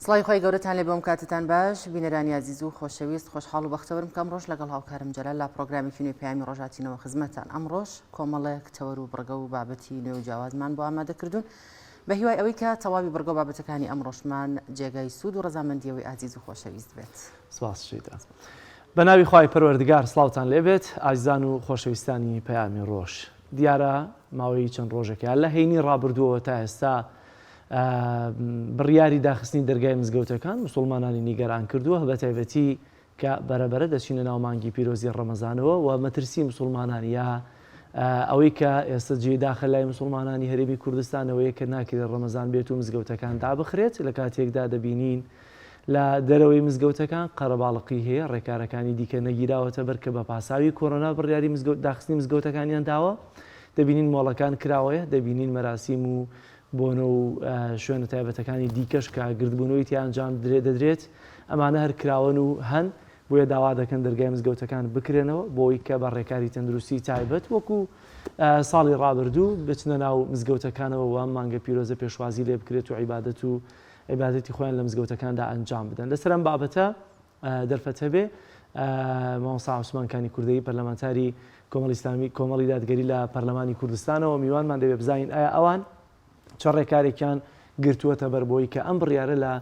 سڵای خۆی گەورەتان لێ بۆم کاتتان باش بینەرانی عزیز و خۆشەویست خۆشحاڵ و بەختەوەرم کەم ڕۆژ لەگەڵ هاوکارم جەلال لە پرۆگرامی نوێی پەیامی ڕۆژهاتینەوە خزمەتتان ئەمڕۆژ کۆمەڵێک تەوەر و بڕگە و بابەتی نوێ و جیاوازمان بۆ ئامادەکردوون بە هیوای ئەوەی کە تەواوی بڕگە و بابەتەکانی ئەمڕۆژمان جێگای سوود و ڕەزامەندیەوەی عزیز و خۆشەویست بێت. سپاسشیدا. بە ناوی خوای پەروەردگار سڵاوتان لێبێت ئازیزان و خۆشەویستانی پەیامی ڕۆژ. دیارە ماوەی چەند ڕۆژێکە لە هەینی ڕابردووەوە تا ئێستا بڕیاری داخستنی دەرگای مزگەوتەکان مسلمانانی نیگەران کردووە بە تایبەتی کە بەرەبەرە دەچینە ناو مانگی پیرۆزی ڕەمەزانەوە و مەترسی مسلمانانی یا ئەوەی کە ئێستا جێ داخل لای مسلمانانی هەرێمی کوردستانەوەیە کە ناکرێت ڕەمەزان بێت و مزگەوتەکان دابخرێت لە کاتێکدا دەبینین لە دەرەوەی مزگەوتەکان قەرەباڵقی هەیە ڕێکارەکانی دیکە نەگیراوەتە بەر کە بە پاساوی کۆرۆنا بڕیاری داخستنی مزگەوتەکانیان داوە دەبینین مۆڵەکان کراوەیە دەبینین مەراسیم و بۆنە و شوێنە تایبەتەکانی دیکەش کە گردبوونەوەی تیانجام دەدرێت ئەمانە هەر کراون و هەن بۆیە داوا دەکەن دەرگای مزگەوتەکان بکرێنەوە بۆی کە بە ڕێکاری تەندروستی تایبەت وەکو ساڵی ڕابردوو بچنە ناو مزگەوتەکانەوە و مانگە پیرۆزە پێشوازی لێ بکرێت و عیبادەتی خۆیان لە مزگەوتەکاندا ئەنجام بدەن. لەسەر ئەم بابەتە دەرفەتە بێ مامۆستا عوسمانکانی کوردەی پەرلەمانتاری کۆمەڵی ئیسلامی کۆمەڵی دادگەری لە پەرلەمانی کوردستانەوە میوانمان دەبێت بزانین ئایا ئەوان چ ڕێکارێکیان گرتووەتە بەربۆی کە ئەم بڕیارە لە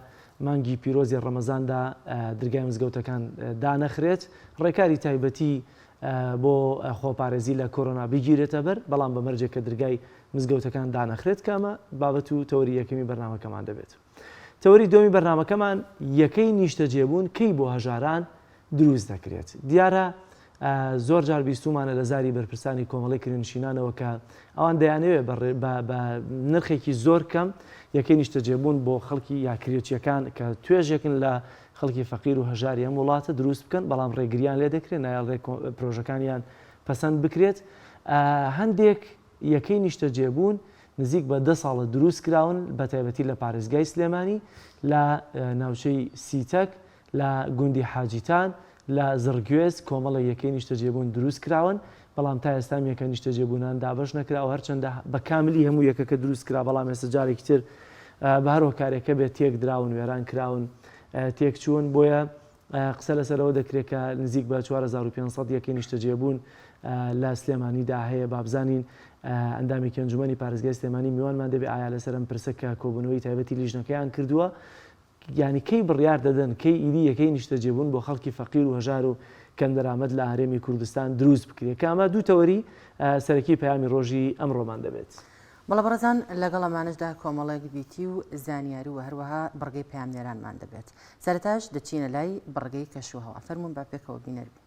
مانگی پیرۆزی ڕەمەزاندا دەرگای مزگەوتەکان دانەخرێت ڕێکاری تایبەتی بۆ خۆپارێزی لە کۆرۆنا بگیرێتە بەر بەڵام بەمەرجێک کە دەرگای مزگەوتەکان دانەخرێت کامە بابەت و تەوەری یەکەمی بەرنامەکەمان دەبێت. تەوەری دومی بەرنامەکەمان یەکەی نیشتە جێبوون کەی بۆ هەژاران دروست دەکرێت. دیارە زۆر جار بیستومانە لە زاری بەرپرسانی کۆمەڵی کرێنشینانەوە کە ئەوان دەیانەوێت بە نرخێکی زۆر کەم یەکەی نیشتە جێبوون بۆ خەڵکی یاکرێتیەکان کە توێژێکن لە خەڵکی فەقیر و هەژاری ئەم وڵاتە دروست بکەن بەڵام ڕێگریان لێ دەکرێت نایڵ پرۆژەکانیان پەسەند بکرێت. هەندێک یەکەی نیشتە جێبوون نزیک بە 10 ساڵە دروست کراون بە تایبەتی لە پارێزگای سلێمانی لە ناوچەی سیتەک لە گوندی حاجیتان لە زڕگوێز کۆمەڵە یەکەی نیشتە جێبوون دروست کراون بەڵام تا ئێستا یەکە نیشتە جێبوونان دابش نەکراوە هەرچەندە بە کاملی هەموو یەکەکە دروست کرا بەڵام ئێستا جارێکی تر بە هەر هۆکارێکە بێت تێک دراون وێران کراون تێک چوون بۆیە قسە لەسەرەوە دەکرێت کە نزیک بە 4500 یەکەی نیشتە جێبوون لە سلێمانیدا هەیە بابزانین ئەندامی ئەنجومەنی پارێزگای سلێمانی میوانمان دەبێت ئایا لەسەر ئەم پرسە کە کۆبوونەوەی تایبەتی لیژنەکەیان کردووە یعنی کەی بڕیار دەدەن کەی ئیدی یەکەی نیشتە جێبوون بۆ خەڵکی فەقیر و هەژار و کەم دەرامەد لە هەرێمی کوردستان دروست بکرێت کامە دوو تەوەری سەرەکی پەیامی ڕۆژی ئەمڕۆمان دەبێت. بەڵە بەڕێزان لەگەڵ ئەمانشدا کۆمەڵێک بیتی و زانیاری و هەروەها بڕگەی پەیامنێرانمان دەبێت. سەرەتاش دەچینە لای بڕگەی کەشوهەوا فەرموون با پێکەوە بینەربی.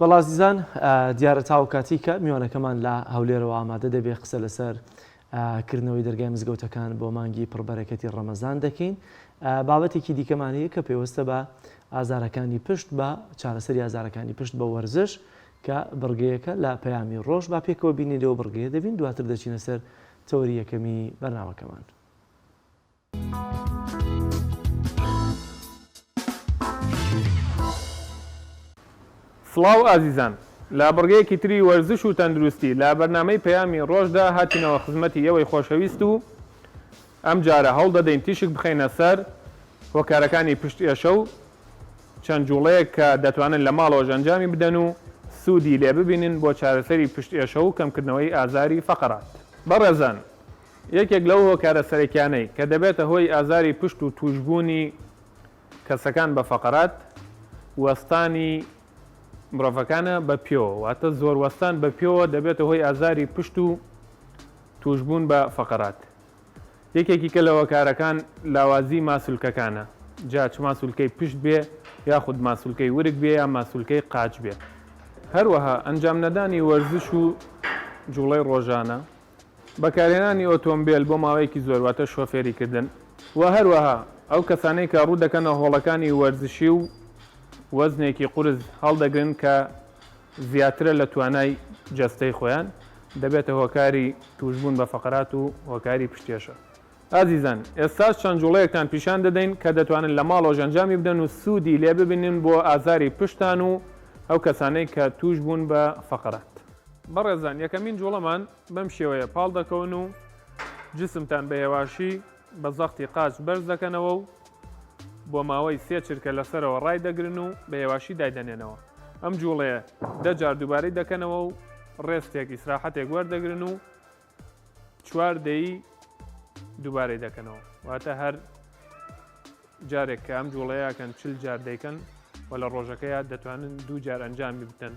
بەڵازیزان دیارە تاو کاتی کە میوانەکەمان لە هەولێرەوە ئامادە دەبێت قسە لەسەر کردنەوەی دەرگای مزگەوتەکان بۆ مانگی پڕبەرەکەتی ڕەمەزان دەکەین. بابەتێکی دیکەمانەیە کە پێوەستە بە ئازارەکانی پشت بە چارەسەری ئازارەکانی پشت بە وەرزش کە بڕگەیەکە لە پەیامی ڕۆژ با پێکەوە بینیرەوە بڕگەیە دەبین دواتر دەچینە سەر تەوەری یەکەمی بەرنامەکەمان. سڵاو ئازیزان لا بڕگەیەکی تری وەرزش و تەندروستی لا بەرنامەی پەیامی ڕۆژدا هاتینەوە خزمەتی ئێوەی خۆشەویست و ئەم جارە هەوڵ دەدەین تیشک بخەینە سەر هۆکارەکانی پشتێشە و چەند جوڵەیەک کە دەتوانن لە ماڵەوە ئەنجامی بدەن و سوودی لێ ببینن بۆ چارەسەری پشتێشە و کەمکردنەوەی ئازاری فەقەرات. بەڕێزان یەکێک لەو هۆکارە سەرەکیانەی کە دەبێتە هۆی ئازاری پشت و توشبوونی کەسەکان بە فەقەرات وەستانی مرۆڤەکانە بە پێوە واتە زۆر وەستان بە پێوە دەبێتە هۆی ئازاری پشت و توشبوون بە فەقەرات. یەکێکی کە لە هۆکارەکان لاوازی ماسوولکەکانە جا چ ماسوولکەی پشت بێ یاخود ماسوولکەی ورگ بێ یا ماسوولکەی قاچ بێ. هەروەها ئەنجام نەدانی وەرزش و جوڵەی ڕۆژانە بەکارهێنانی ئۆتۆمبیل بۆ ماوەیەکی زۆرواتە شۆفێریکردن و هەروەها ئەو کەسانەی کە ڕوو دەکەنە هۆڵەکانی وەرزشی و وەزنێکی قورس هەڵدەگرن کە زیاترە لە توانای جەستەی خۆیان دەبێتە هۆکاری توشبوون بە فەقەرات و هۆکاری پشتێشە. ئازیزان ئێستاش چەند جوڵەیەکتان پیشان دەدەین کە دەتوانن لە ماڵەوە ئەنجامی بدەن و سوودی لێ ببینن بۆ ئازاری پشتان و ئەو کەسانەی کە توش بوون بە فەقەرات. بەڕێزان یەکەمین جوڵەمان بەم شێوەیە پاڵ دەکەون و جسمتان بە هێواشی بە زەختی قاچ بەرز دەکەنەوە و بۆ ماوەی 3 چرکە لەسەرەوە ڕای دەگرن و بە هێواشی دایدەنێنەوە. ئەم جوڵەیە 10 جار دووبارەی دەکەنەوە و ڕێستێک ئیسراحەتێک وەردەگرن و 4 دەی دووبارەی دەکەنەوە واتە هەر جارێک کە ئەم جوڵەیەکەن 40 جار دەیکەن و لە ڕۆژەکەیە دەتوانن 2 جار ئەنجامی بدەن.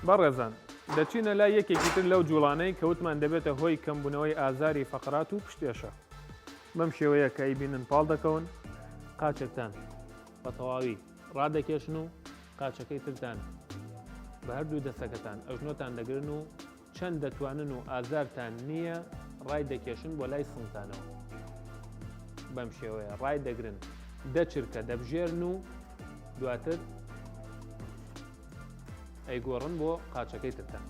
بەڕێزان دەچینە لای یەکێکی تر لەو جوڵانەی کەوتمان دەبێتە هۆی کەمبوونەوەی ئازاری فەقەرات و پشتێشە. بەم شێوەیە کە ئەیبینن پاڵ دەکەون قاچێکتان بە تەواوی ڕادەکێشن و قاچەکەی ترتان بە هەردوو دەستەکەتان ئەژنۆتان دەگرن و چەند دەتوانن و ئازارتان نییە ڕای دەکێشن بۆ لای سنگتانەوە. بەم شێوەیە ڕای دەگرن دەچرکە دەبژێرن و دواتر ئەیگۆڕن بۆ قاچەکەی ترتان.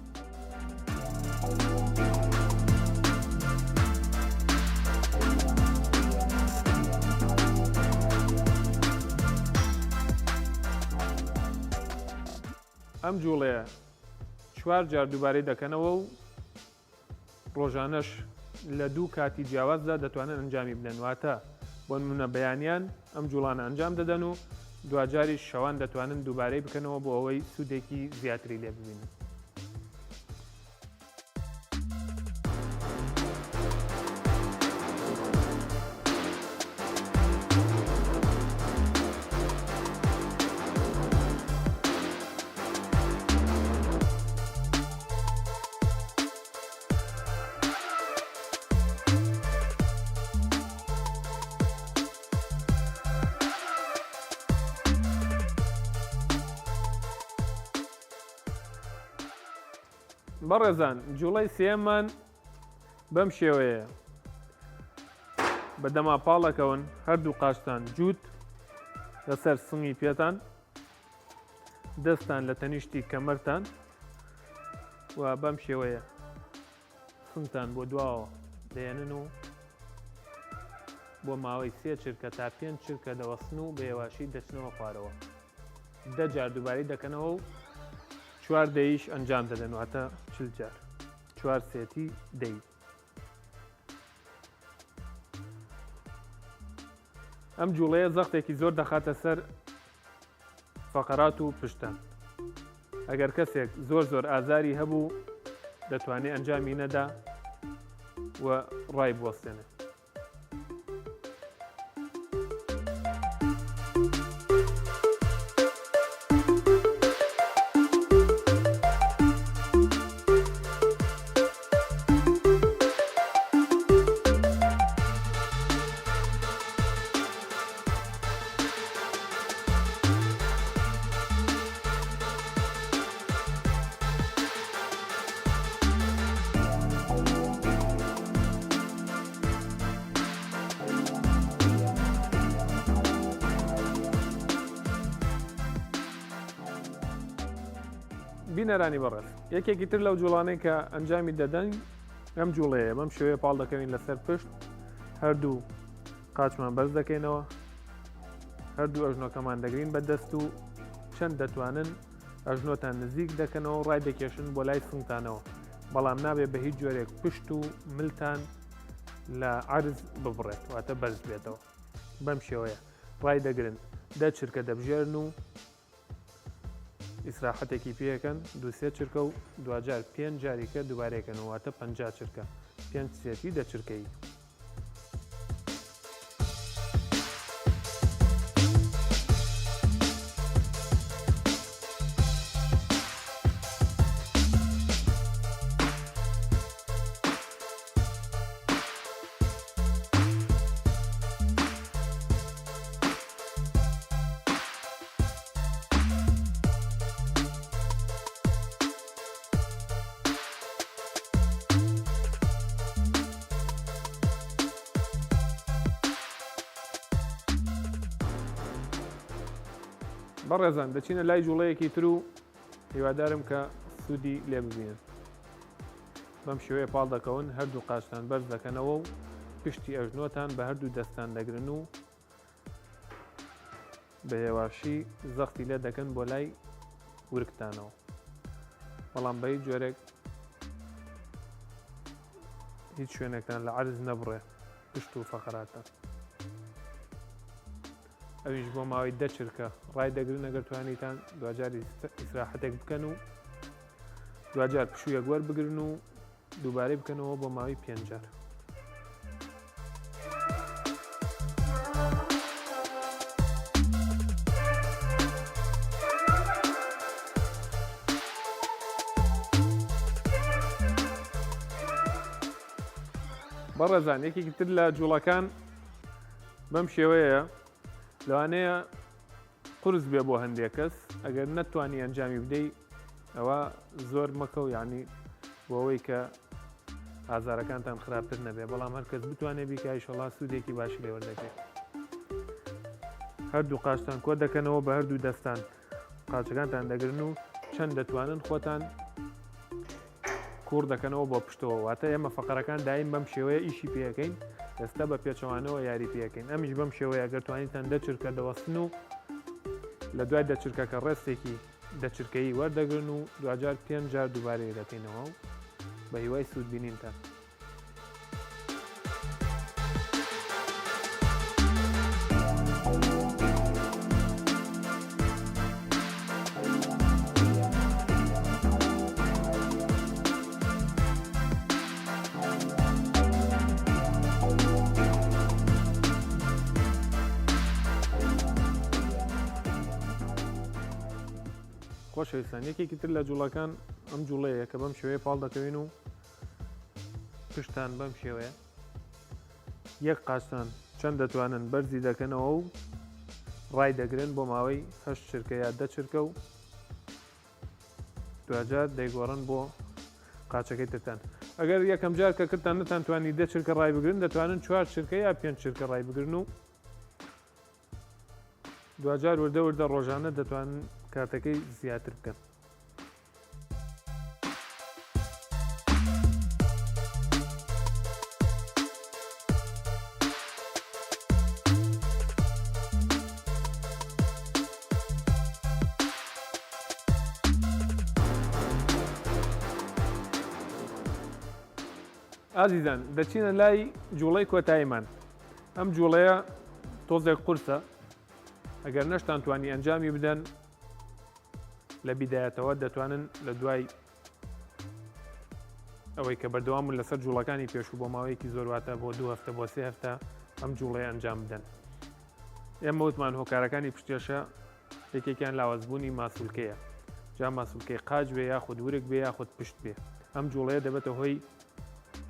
ئەم جوڵەیە 4 جار دووبارەی دەکەنەوە و ڕۆژانەش لە 2 کاتی جیاوازدا دەتوانن ئەنجامی بدەن واتە بۆ نمونە بەیانیان ئەم جوڵانە ئەنجام دەدەن و دوجاری شەوان دەتوانن دووبارەی بکەنەوە بۆ ئەوەی سوودێکی زیاتری لێ ببینن. بەڕێزان جوڵەی سێمان بەم شێوەیە بەدەما پاڵەکەون هەردوو قاچتان جووت لەسەر سنگی پێتان دەستان لە تەنیشتی کەمەرتان و بەم شێوەیە سنگتان بۆ دواوە دێنن و بۆ ماوەی 3 چرکە تا 5 چرکە دەوەستن و بە هێواشی دەچنەوە خوارەوە. 10 جار دووبارەی دەکەنەوە و 4 دەیش ئەنجام دەدەن واتە 40 جار 4 سێتی دەی. ئەم جوڵەیە زەختێکی زۆر دەخاتە سەر فەقەرات و پشتان. ئەگەر کەسێک زۆر ئازاری هەبوو دەتوانێت ئەنجامی نەدا و ڕای بوەستێنێت. بینەرانی بەڕێز یەکێکی تر لەو جوڵانەی کە ئەنجامی دەدەن ئەم جوڵەیە بەم شێوەیە پاڵ دەکەوین لەسەر پشت هەردوو قاچمان بەرز دەکەینەوە هەردوو ئەژنۆکەمان دەگرین بەدەست و چەند دەتوانن ئەژنۆتان نزیک دەکەنەوە ڕای دەکێشن بۆ لای سنگتانەوە بەڵام نابێت بە هیچ جۆرێک پشت و ملتان لە عرز ببڕێت واتە بەرز بێتەوە بەم شێوەیە ڕای دەگرن دە چرکە دەبژێرن و ئیسراحەتێکی پێەکەن دوسێ چرکە و دوجار 5 جاریکە دووبارێکەنەوە واتە 50 چرکە 5 سێتی دە چرکەی بەڕێزان دەچینە لای جوڵەیەکی تر و هیوادارم کە سوودی لێ ببینن بەم شێوەیە پاڵ دەکەون هەردوو قاچتان بەرز دەکەنەوە و پشتی ئەژنۆتان بە هەردوو دەستان دەگرن و بە هێواشی زەختی لێ دەکەن بۆ لای ورکتانەوە بەڵام بە هیچ جۆرێک هیچ شوێنێکتان لە عرز نەبڕێ پشت و فەقەراتە ئەویش بۆ ماوەی 10 چرکە ڕای دەگرن ئەگەر توانیتان دوجاری ئیسراحەتێک بکەن و دوجار پشوویەک وەربگرن و دووبارەی بکەنەوە بۆ ماوەی 5 جار بەڕێزان یەکێکی تر لە جوڵەکان بەم شێوەیە لەوانەیە قورس بێ بۆ هەندێک کەس ئەگەر نەتوانی ئەنجامی بدەیت ئەوە زۆر مەکە و یعنی بۆ ئەوەی کە ئازارەکانتان خراپتر نەبێ بەڵام هەر کەس بتوانێت بیکە ئیشەڵا سوودێکی باشی لێوەردەکەێت هەردوو قاچتان کۆ دەکەنەوە بە هەردوو دەستان قاچەکانتان دەگرن و چەند دەتوانن خۆتان کوڕ دەکەنەوە بۆ پشتەوە واتە ئێمە فەقەرەکان دایم بەم شێوەیە ئیشی پێەکەین دەستە بە پێچەوانەوە یاری پێەکەین ئەمیش بەم شێوەیە ئەگەر توانیتان 10 چرکە دەوەستن و لە دوای 10 چرکەکە ڕێستێکی 10 چرکەی وەردەگرن و دوجار 5 جار دووبارەی دەکەینەوە و بە هیوای سوود بینینتان خۆشەویستان یەکێکی تر لە جوڵەکان ئەم جوڵەیە کە بەم شێوەیە پاڵ دەکەوین و پشتان بەم شێوەیە یەک قاچتان چەند دەتوانن بەرزی دەکەنەوە و ڕای دەگرن بۆ ماوەی 8 چرکە یا 10 چرکە و دوجار دەیگۆڕن بۆ قاچەکەی ترتان ئەگەر یەکەم جار کە کردتان نەتانتوانی 10 چرکە ڕای بگرن دەتوانن 4 چرکە یا 5 چرکە ڕای بگرن و دوجار وردە وردە ڕۆژانە دەتوانن کاتەکەی زیاتر بکەن ئازیزان دەچینە لای جوڵەی کۆتاییمان ئەم جوڵەیە تۆزێک قورسە ئەگەر نەشتان توانی ئەنجامی بدەن لە بیدایەتەوە دەتوانن لە دوای ئەوەی کە بەردەوامن لەسەر جوڵەکانی پێشوو بۆ ماوەیەکی زۆرواتە بۆ 2 هەفتە بۆ 3 هەفتە ئەم جوڵەیە ئەنجام بدەن ئێمە وتمان هۆکارەکانی پشتێشە یەکێکیان لاوازبوونی ماسوولکەیە جا ماسوولکەی قاچ بێ یاخود ورک بێ یاخود پشت بێ ئەم جوڵەیە دەبێتە هۆی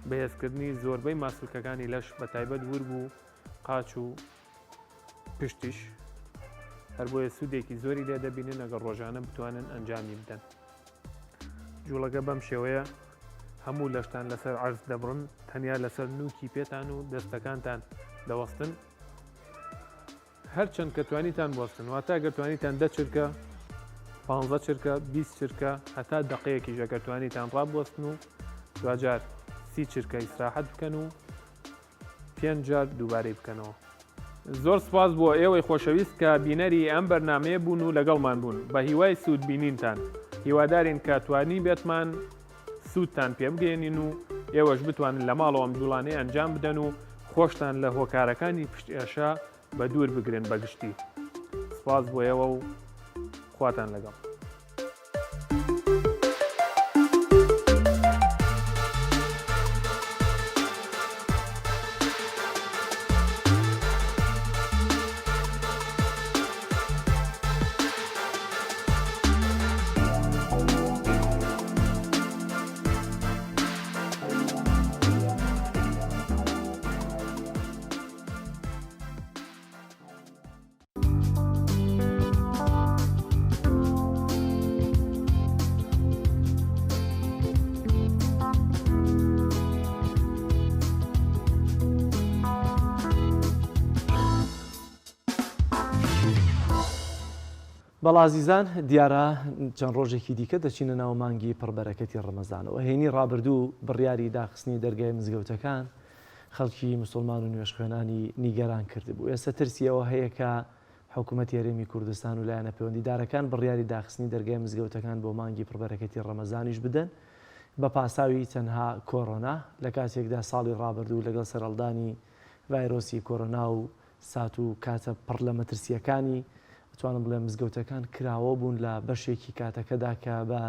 بەهێزکردنی زۆربەی ماسوولکەکانی لەش بە تایبەت ورگ و قاچ و پشتیش هەر بۆیە سوودێکی زۆری لێ دەبینن ئەگەر ڕۆژانە بتوانن ئەنجامی بدەن جوڵەکە بەم شێوەیە هەموو لەشتان لەسەر عەرز دەبڕن تەنیا لەسەر نوکی پێتان و دەستەکانتان دەوەستن هەرچەند کە توانیتان بوەستن واتە ئەگەر توانیتان 10 چرکە 15 چرکە 20 چرکە هەتا دقەیەکی ژەگەرتوانیتان ڕابوەستن و دوجار 30 چرکە ئیسراحەت بکەن و 5 جار دووبارەی بکەنەوە. زۆر سپاس بۆ ئێوەی خۆشەویست کە بینەری ئەم بەرنامەیە بوون و لەگەڵمان بوون. بە هیوای سوود بینینتان هیوادارین کە توانی بێتمان سوودتان پێ بگەێنین و ئێوەش بتوانن لە ماڵەوە ئەم جوڵانەی ئەنجام بدەن و خۆشتان لە هۆکارەکانی پشتێشە بە دوور بگرن بەگشتی. سپاس بۆ ئێوە و خواتان لەگەڵ. بەڵازیزان دیارە چەند ڕۆژێکی دیکە دەچینە ناو مانگی پڕبەرەکەتی ڕەمەزانەوە. هێنی ڕابردوو بڕیاری داخستنی دەرگای مزگەوتەکان خەڵکی مسلمان و نوێژخوێنانی نیگەران کردبوو. ئێستا ترسیەوە هەیە کە حکوومەتی هەرێمی کوردستان و لایەنە پەیوەندیدارەکان بڕیاری داخستنی دەرگای مزگەوتەکان بۆ مانگی پڕبەرەکەتی ڕەمەزانیش بدەن بە پاساوی تەنها کۆڕۆنا لە کاتێکدا ساڵی ڕابردوو لەگەڵ سەرەڵدانی ڤایرۆسی کۆڕۆنا و سات و کاتە پڕ لە مەترسیەکانی توانم بڵێ مزگەوتەکان کراوە بوون لە بەشێکی کاتەکەدا کە بە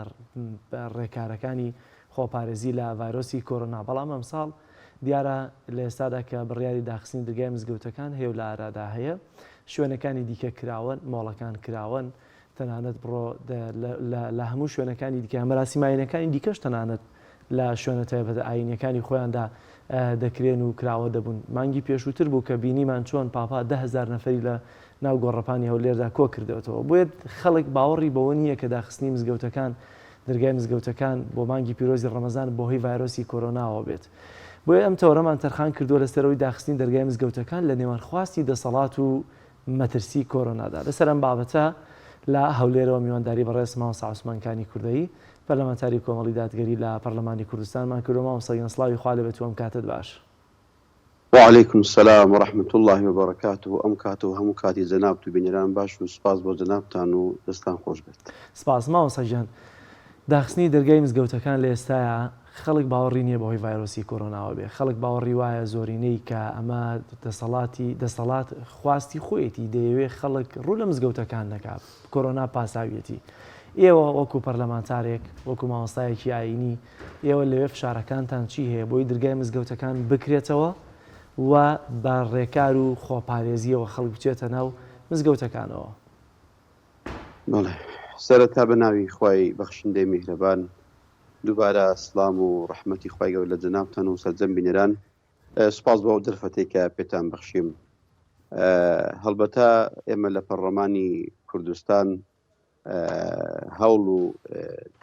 ڕێکارەکانی خۆپارێزی لە ڤایرۆسی کۆڕۆنا. بەڵام ئەم ساڵ دیارە لە ئێستادا کە بڕیاری داخستنی دەرگای مزگەوتەکان هەیە و لە ئارادا هەیە، شوێنەکانی دیکە کراون، مۆڵەکان کراون، تەنانەت بڕۆ لە هەموو شوێنەکانی دیکە مەراسی ماینەکانی دیکەش تەنانەت لە شوێنە تایبەت ئاینەکانی خۆیاندا دەکرێن و کراوە دەبوون. مانگی پێشووتر بوو کە بینیمان چۆن پاپا 10,000 نەفەری لە ناو گۆڕەپانی هەولێردا کۆ کردەوەتەوە. بۆیە خەڵک باوەڕی بەوە نییە کە داخستنی مزگەوتەکان دەرگای مزگەوتەکان بۆ مانگی پیرۆزی ڕەمەزان بۆ هۆی ڤایرۆسی کۆڕۆناوە بێت. بۆیە ئەم تەورەمان تەرخان کردووە لەسەرەوەی داخستنی دەرگای مزگەوتەکان لە نێوانخواستی دەسەڵات و مەترسی کۆڕۆنادا. لەسەر ئەم بابەتە لە هەولێرەوە میوانداری بەڕێز مامۆستا عوسمانکانی کوردەیی پەرلەمانتاری کۆمەڵی دادگەری لە پەرلەمانی کوردستانمان کردووە. مامۆستا گەنسڵاوی خوا لێبێت و ئەم کاتت باش. وعليكم السلام ورحمة الله وبركاته. أم كاتو هم كاتي زنابتو بينيران باش و سپاس بۆ زنابتان و دەستان خۆش بێت. سپاس مامۆستا گیان. داخستنی دەرگای مزگەوتەکان لە ئێستاە خەڵک باوەڕی نییە بەهۆی ڤایرۆسی کۆڕۆناوە بێ. خەڵک باوەڕی وایە زۆرینەی کە ئەمە دەسەڵات خواستی خۆیەتی دەیەوێت خەڵک ڕوو لە مزگەوتەکان نەکات کۆڕۆنا پاساویەتی. ئێوە وەکو پەرلەمانتارێک وەکو مامۆستایەکی ئاینی ئێوە لەوێ فشارەکانتان چی هەیە بۆی دەرگای مزگەوتەکان بکرێتەوە و بە ڕێکار و خۆپارێزیەوە خەڵک بچێتە ناو مزگەوتەکانەوە؟ بەڵێ سەرەتا بە ناوی خوای بەخشندەی میهرەبان دووبارە سڵام و ڕەحمەتی خوای گەورە لە جەنابتان و سەرجەم بینێران. سپاس بۆ ئەو دەرفەتێک کە پێتان بەخشیم. هەڵبەتە ئێمە لە پەرلەمانی کوردستان هەوڵ و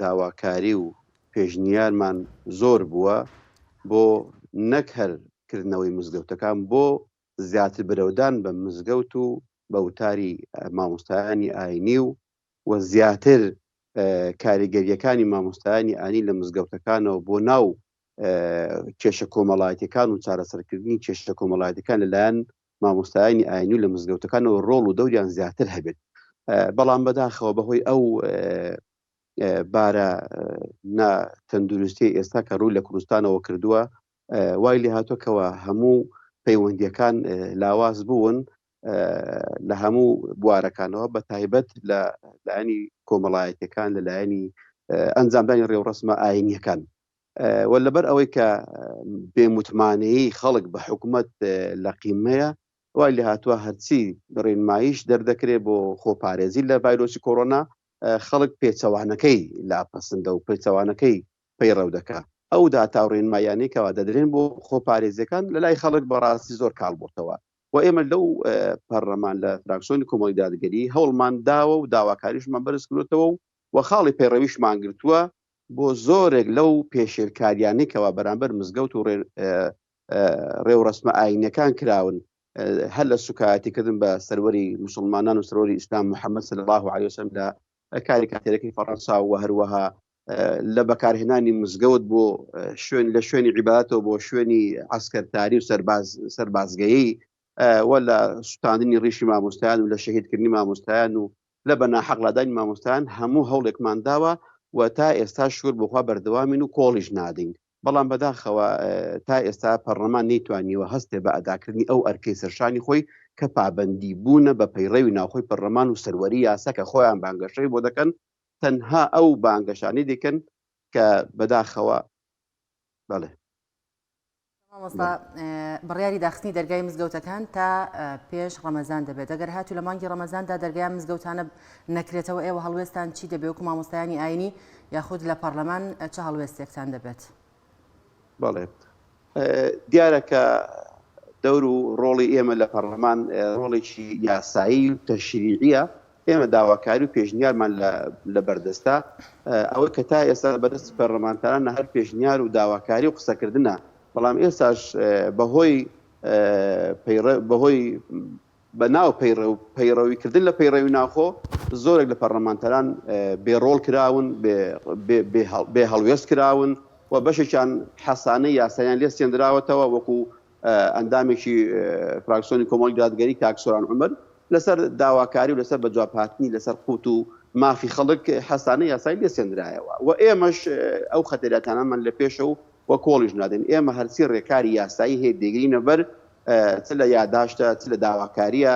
داواکاری و پێشنیارمان زۆر بووە بۆ نەک هەرکردنەوەی مزگەوتەکان بۆ زیاتر بەرەودان بە مزگەوت و بە وتاری مامۆستایانی ئاینی و زیاتر کاریگەریەکانی مامۆستایانی ئاینی لە مزگەوتەکانەوە بۆ ناو کێشە کۆمەڵایەتیەکان و چارەسەرکردنی کێشە کۆمەڵایەتەکان لەلایەن مامۆستایانی ئاینی و لە مزگەوتەکانەوە ڕۆڵ و دەوریان زیاتر هەبێت. بەڵام بەداخەوە بەهۆی ئەو بارە تەندروستی ئێستا کە ڕووی لە کوردستانەوە کردووە وای لێ هاتووەکەوە هەموو پەیوەندیەکان لاواز بوون لە هەموو بوارەکانەوە بە تایبەت لە لایەنی کۆمەڵایەتیەکان لە لایەنی ئەنجامدانی ڕێوڕەسمە ئاینیەکان و لەبەر ئەوەی کە بێموتمانەیی خەڵک بە حکوومەت لە قیمەیە وای لێ هاتووە هەرچی ڕێنماییش دەردەکرێت بۆ خۆپارێزی لە ڤایرۆسی کۆڕۆنا خەڵک پێچەوانەکەی لاپەسەندە و پێچەوانەکەی پەیڕەو دەکا. ئەو داتاوڕێنمایانەی کەوا دەدرێن بۆ خۆپارێزیەکان لە لای خەڵک بەڕاستی زۆر کاڵبووتەوە و ئێمە لەو پەرلەمان لە فراکسیۆنی کۆمەڵی دادگەری هەوڵمان داوە و داواکاریشمان بەرز کردوتەوە و خاڵی پەیڕەویشمان گرتووە بۆ زۆرێک لەو پێشێرکاریانەی کەوا بەرامبەر مزگەوت و ڕێوڕەسمە ئاینیەکان کراون هەر لە سوکایەتیکردن بە سەروەری موسڵمانان و سەروەری ئیسلام محەممەد صلی الله عليه وسلم لە کاری کاتێرەکەی فەڕەنسا و هەروەها لە بەکارهێنانی مزگەوت بۆ لە شوێنی عیبادەتەوە بۆ شوێنی عسکەرتاری و سەربازگەیی و لە سوتاندنی ڕیشی مامۆستایان و لە شەهیدکردنی مامۆستایان و لە بەناحەق لادانی مامۆستایان هەموو هەوڵێکمان داوە و تا ئێستا شکر بخوا بەردەوامین و کۆڵیش نادین. بەڵام بەداخەوە تا ئێستا پەرلەمان نەیتوانیوە هەستێ بە ئەداکردنی ئەو ئەرکەی سەرشانی خۆی کە پابەندی بوونە بە پەیڕەوی ناوخۆی پەرلەمان و سەروەری یاساکە خۆیان بانگەشەی بۆ دەکەن، تەنها ئەو بانگەشانی دەکەن کە بەداخەوە بەڵێ بڕیاری داخستنی دەرگای مزگەوتەکان تا پێش ڕەمەزان دەبێت. ئەگەر هاتوو لە مانگی ڕەمەزاندا دەرگای مزگەوتانە نەکرێتەوە، ئێوە هەڵوێستان چی دەبێت وەکو مامۆستایانی ئاینی یاخود لە پەرلەمان چه هەڵوێستێکتان دەبێت؟ بەڵێ دیارە کە دەور و ڕۆڵی ئێمە لە پەرلەمان ڕۆڵێکی یاسایی و تەشریعیە. ئێمە داواکاری و پێشنیارمان لە بەردەستە ئەوە کە تا ئێستا بەدەست پەرلەمانتارانە هەر پێشنیار و داواکاری و قسەکردنە، بەڵام ئێستاش بەهۆی بەناو پەیڕەویکردن لە پەیڕەوی ناوخۆ زۆرێک لە پەرلەمانتەران بێڕۆڵ کراون، بێ هەڵوێست کراون و بەشێکیان حەسانەی یاساییان لێ سێندراوەتەوە وەکو ئەندامێکی فراکسیۆنی کۆمەڵی دادگەری کاک سۆران عومەر لەسەر داواکاری و لەسەر بەجوابهاتنی لەسەر قوت و مافی خەڵک حەسانەی یاسایی لێ سێندرایەوە و ئێمەش ئەو خەتەراتانەمان لە پێشە و کۆڵیش نادەین. ئێمە هەرچی ڕێکاری یاسایی هەیە دەگرینە بەر چ لە یاداشتە، چ لە داواکاریە،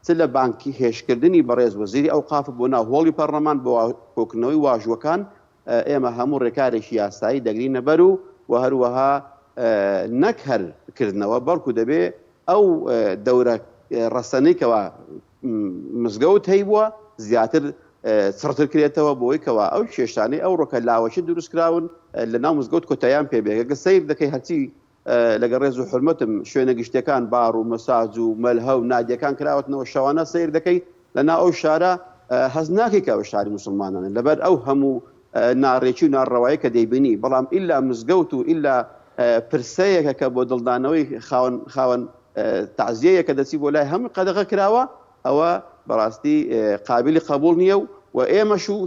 چ لە بانکی هێشکردنی بەڕێز وەزیری ئەوقاف بۆ ناو هۆڵی پەرلەمان بۆ کۆکردنەوەی واژوەکان ئێمە هەموو ڕێکارێکی یاسایی دەگرینە بەر و هەروەها نەک هەرکردنەوە بەڵکو دەبێ ئەو دەورە ڕەسەنێکەوە مزگەوت هەی بووە زیاتر سڕتر کرێتەوە بۆی کەوا ئەو کێشانەی ئەو ڕۆکە لاوەشی دروستکراون لە ناو مزگەوت کۆتاییان پێبێگە سیر دەکەی هەرچی لەگە ڕێز و حرمەتم شوێنە گشتەکان بار و مەساج و مەلهە و نادیەکان کراوەتنەوە شەوانە سیر دەکەی لە ناو ئەو شارە هەز ناکەی کە شاری موسڵمانانە لەبەر ئەو هەموو ناڕێکی و ناڕەوایی کە دەیبینی، بەڵام ئیلا مزگەوت و ئیلا پرسەیەکە کە بۆ دڵدانەوەی خاوەن تعزیەیە کە دەچی بۆ لای هەموو قەدەغە کراوە، ئەوە بەڕاستی قابلی قبول نییە و ئێمەش و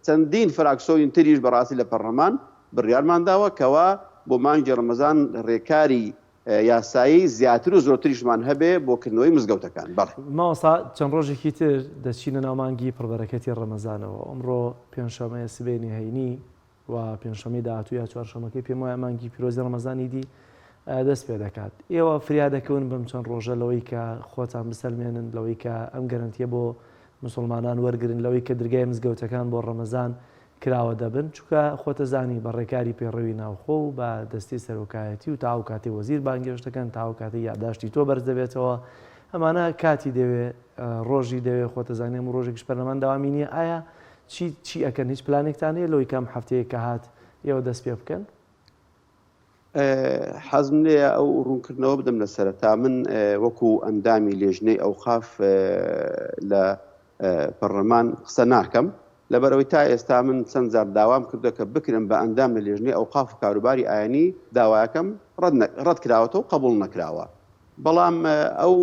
چەندین فراکسۆین تریش بەڕاستی لە پەرلەمان بڕیارمان داوە کەوا بۆ مانگی ڕەمەزان ڕێکاری یاسایی زیاتر و زۆرتریشمان هەبێ بۆکردنەوەی مزگەوتەکان. ماوەسا چەند ڕۆژێکی تر دەچینە ناو مانگی پڕبەرەکەتی ڕەمەزانەوە. ئەمڕۆ پێنجشەمەیە سبەینی هەینی و پێنجشەمەی داهاتوو یا چوارشەمەکەی پێم وایە مانگی پیرۆزی ڕەمەزانی دی دەست پێ دەکات. ئێوە فریادەکەون بەم چەند ڕۆژە لەوەی کە خۆتان بسەلمێنن، لەوەی کە ئەم گەرنتیە بۆ مسلمانان وەرگن، لەوەی کە دەرگای مزگەوتەکان بۆ ڕەمەزان کراوە دەبن، چونکە خۆتە زانی بە ڕێکاری پێڕەوی ناوخۆ و بە دەستی سەرۆکایەتی و تاو کاتی وەزیر بانگێشتەکەن تاو کاتی یاداشتی تۆ بەرز دەبێتەوە. ئەمانە کاتی دەوێ ڕۆژی دەوێ خۆتە زانیم و ڕۆژێکش پەرلەمان داوامی نییە. ئایا چی ئەکەن؟ هیچ پلانێکتان هەیە لەوەی کام هەفتەیە کە هات ئێوە دەست پێ بکەن؟ حەزم لێە ئەو ڕوونکردنەوە بدەم لە سەرەتا. من وەکو ئەندامی لێژنەی ئەوقاف لە پەرلەمان قسە ناکەم، لەبەرەوەی تا ئێستا من چەند جار داوام کردو کە بکرم بە ئەندام لە لێژنەی ئەوقاف و کاروباری ئاینی داوایەکەم ڕەت کراوەتەوە و قبول نەکراوە. بەڵام ئەو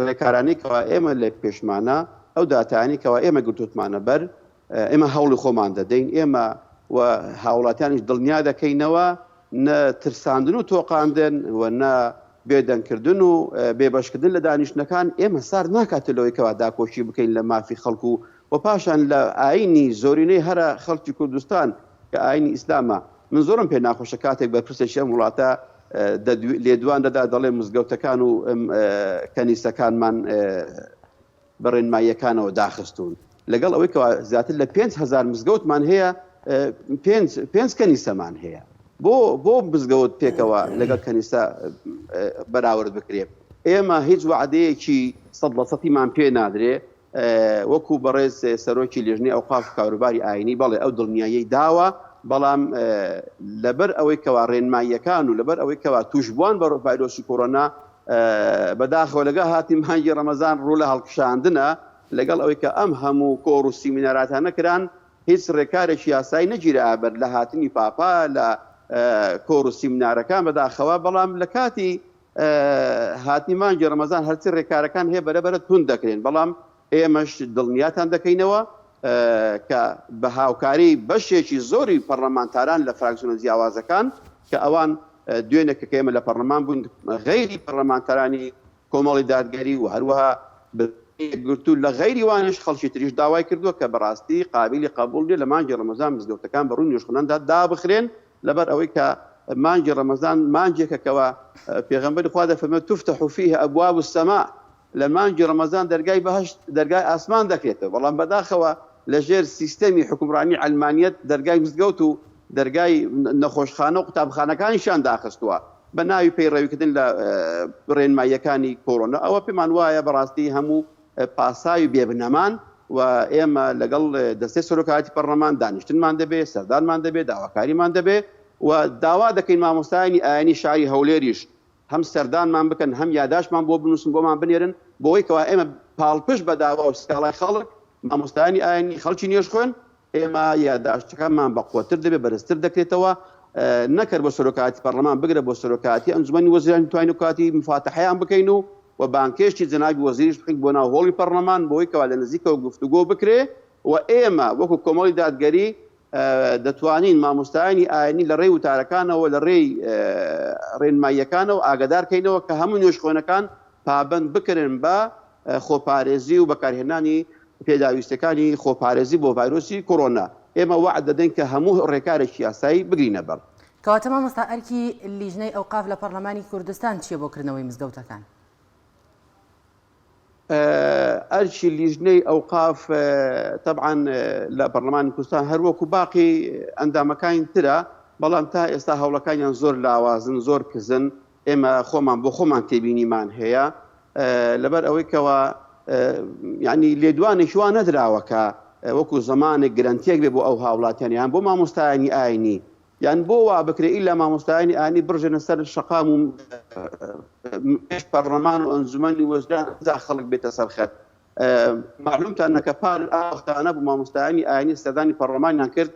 ڕێکارانی کەوا ئێمە لە پێشمانە، ئەو داتانی کەوا ئێمە گرتوتمانە بەر، ئێمە هەوڵی خۆمان دەدەین، ئێمە و هاوڵاتیانیش دڵنیا دەکەینەوە نە ترساندن و تۆقااندن و نە بێدەنگکردن و بێبەشکردن لە دانیشتەکان. ئێمە سار ناکاتەوەی کەوا داکۆشی بکەین لە مافی خەڵکو و پاشان لە ئاینی زۆرینەی هەرە خەڵکی کوردستان کە ئاینی ئیسلامە. من زۆرم پێ ناخۆشە کاتێک بە پرسێکی ئەم وڵاتە لێدوان دەدا دەڵێ مزگەوتەکان و کەنیسەکانمان بەڕێنماییەکانەوە داخستون، لەگەڵ ئەوەی کەوا زیاتر لە 5,000 مزگەوتمان هەیە، 5 کەنیسەمان هەیە. بۆ مزگەوت پێکەوە لەگەڵ کەنیسە بەراورد بکرێت. ئێمە هیچ وعدەیەکی 100% پێ نادرێ. وەکو بەڕێز سەرۆکی لێژنەی ئەوقاف و کاروباری ئاینی بەڵێ ئەو دڵنیاییەی داوە، بەڵام لەبەر ئەوەی کەوا ڕێنماییەکان و لەبەر ئەوەی کەوا توشبووان بە ڤایرۆسی کۆڕۆنا بەداخەوە لەگە هاتی مانگی ڕەمەزان ڕوو لە هەڵکشاندنە، لەگەڵ ئەوەی کە ئەم هەموو کۆڕ و سیمیناراتانە کران، هیچ ڕێکارێکی یاسایی نەگیرە ئابەر لە هاتنی پاپا لە کۆڕ و سیمینارەکان بەداخەوە. بەڵام لە کاتی هاتنی مانگی ڕەمەزان هەرچی ڕێکارەکان هەیە بەرەبەرە تون دەکرێن، بەڵام ئێمەش دڵنیاتان دەکەینەوە کە بە هاوکاری بەشێکی زۆری پەرلەمانتاران لە فراکسیۆنە جیاوازەکان کە ئەوان دوێنێک کە ئێمە لە پەرلەمان بوون غەیری پەرلەمانتارانی کۆمەڵی دادگەری و هەروەها گرتو لە غەیری وانش خەڵکی تریش داوای کردووە کە بەڕاستی قابلی قبول لێ لە مانگی ڕەمەزان مزگەوتەکان بەڕووی نوێژخانەدا دابخرێن لەبەر ئەوەی کە مانگی ڕەمەزان مانگێکەکەوە پێغەمبەری خوا دەفەرمێت تفتح فيه أبواب السماء لە مانگی ڕەمەزان دەرگای بەهەشت دەرگای ئاسمان دەکرێتەوە بەڵام بەداخەوە لەژێر سیستەمی حکومڕانی علمانیەت دەرگای مزگەوت و دەرگای نەخۆشخانە و قوتابخانەکانیشان داخستووە بە ناوی پەیڕەویکردن لە ڕێنماییەکانی کۆڕۆنا ئەوە پێمان وایە بەڕاستی هەموو پاساوی بێبنەمان و ئێمە لەگەڵ دەستەی سەرۆکایەتی پەرلەمان دانیشتنمان دەبێت سەردانمان دەبێت داواکاریمان دەبێت و داوا دەکەین مامۆستایانی ئاینی شاری هەولێریش هەم سەردانمان بکەن هەم یاداشمان بۆ بنووسن بۆمان بنێرن بۆەوەی کەوا ئێمە پاڵپشت بە داوا و سکاڵای خەڵک مامۆستایانی ئاینی خەڵکی نوێژ خوێن ئێمە یاداشتەکانمان بەقوتر دەبێت بەرزتر دەکرێتەوە نەکرد بۆ سەرۆکایەتی پەرلەمان بگرە بۆ سەرۆکایەتی ئەنجومەنی وەزیرانی توانین و کاتی مفاتەحەیان بکەین و بانکێشتی جەنابی وەزیریش بخین بۆ ناو هۆڵی پەرلەمان بۆی کەوا لە نزیکەوە گفتوگۆ بکرێ و ئێمە وەکو کۆمەڵی دادگەری دەتوانین مامۆستایانی ئاینی لە ڕێی وتارەکانەوە لە ڕێی ڕێنماییەکانەوە ئاگادارکەینەوە کە هەموو نوێژخۆنەکان پابند بکرن بە خۆپارێزی و بەکارهێنانی پێداویستەکانی خۆپارێزی بۆ ڤایرۆسی کۆڕۆنا ئێمە وعد دەدەین کە هەموو ڕێکارێکی یاسایی بگرینە بەر کەواتە مامۆستا ئەرکی لیژنەی ئەوقاف لە پەرلەمانی کوردستان چییە بۆ کردنەوەی مزگەوتەکان؟ ئەرکی لیژنەی ئەوقاف طبعا لە پەرلەمانی کوردستان هەروەکو باقی ئەندامەکانی ترە بەڵام تا ئێستا هەوڵەکانیان زۆر لاوازن زۆر کزن ئێمە خۆمان بۆ خۆمان تێبینیمان هەیە لەبەر ئەوەی کەوە یعنی لێدوانێکیوان نەدراوەکە وەکو زمانێک گرنتێک بێ بۆ ئەو هاوڵاتیانیان بۆ مامۆستایانی ئاینی یان بۆ وا بکرێ ئیلا مامۆستایانی ئاینی بڕژێنە سەر شەقام و پێش پەرلەمان و ئەنجومەنی وەزیران جا خەڵک بێتە سەرخەت معلومتانە کە پار ئاوەختانە بۆ مامۆستایانی ئاینی سەردانی پەرلەمانیان کرد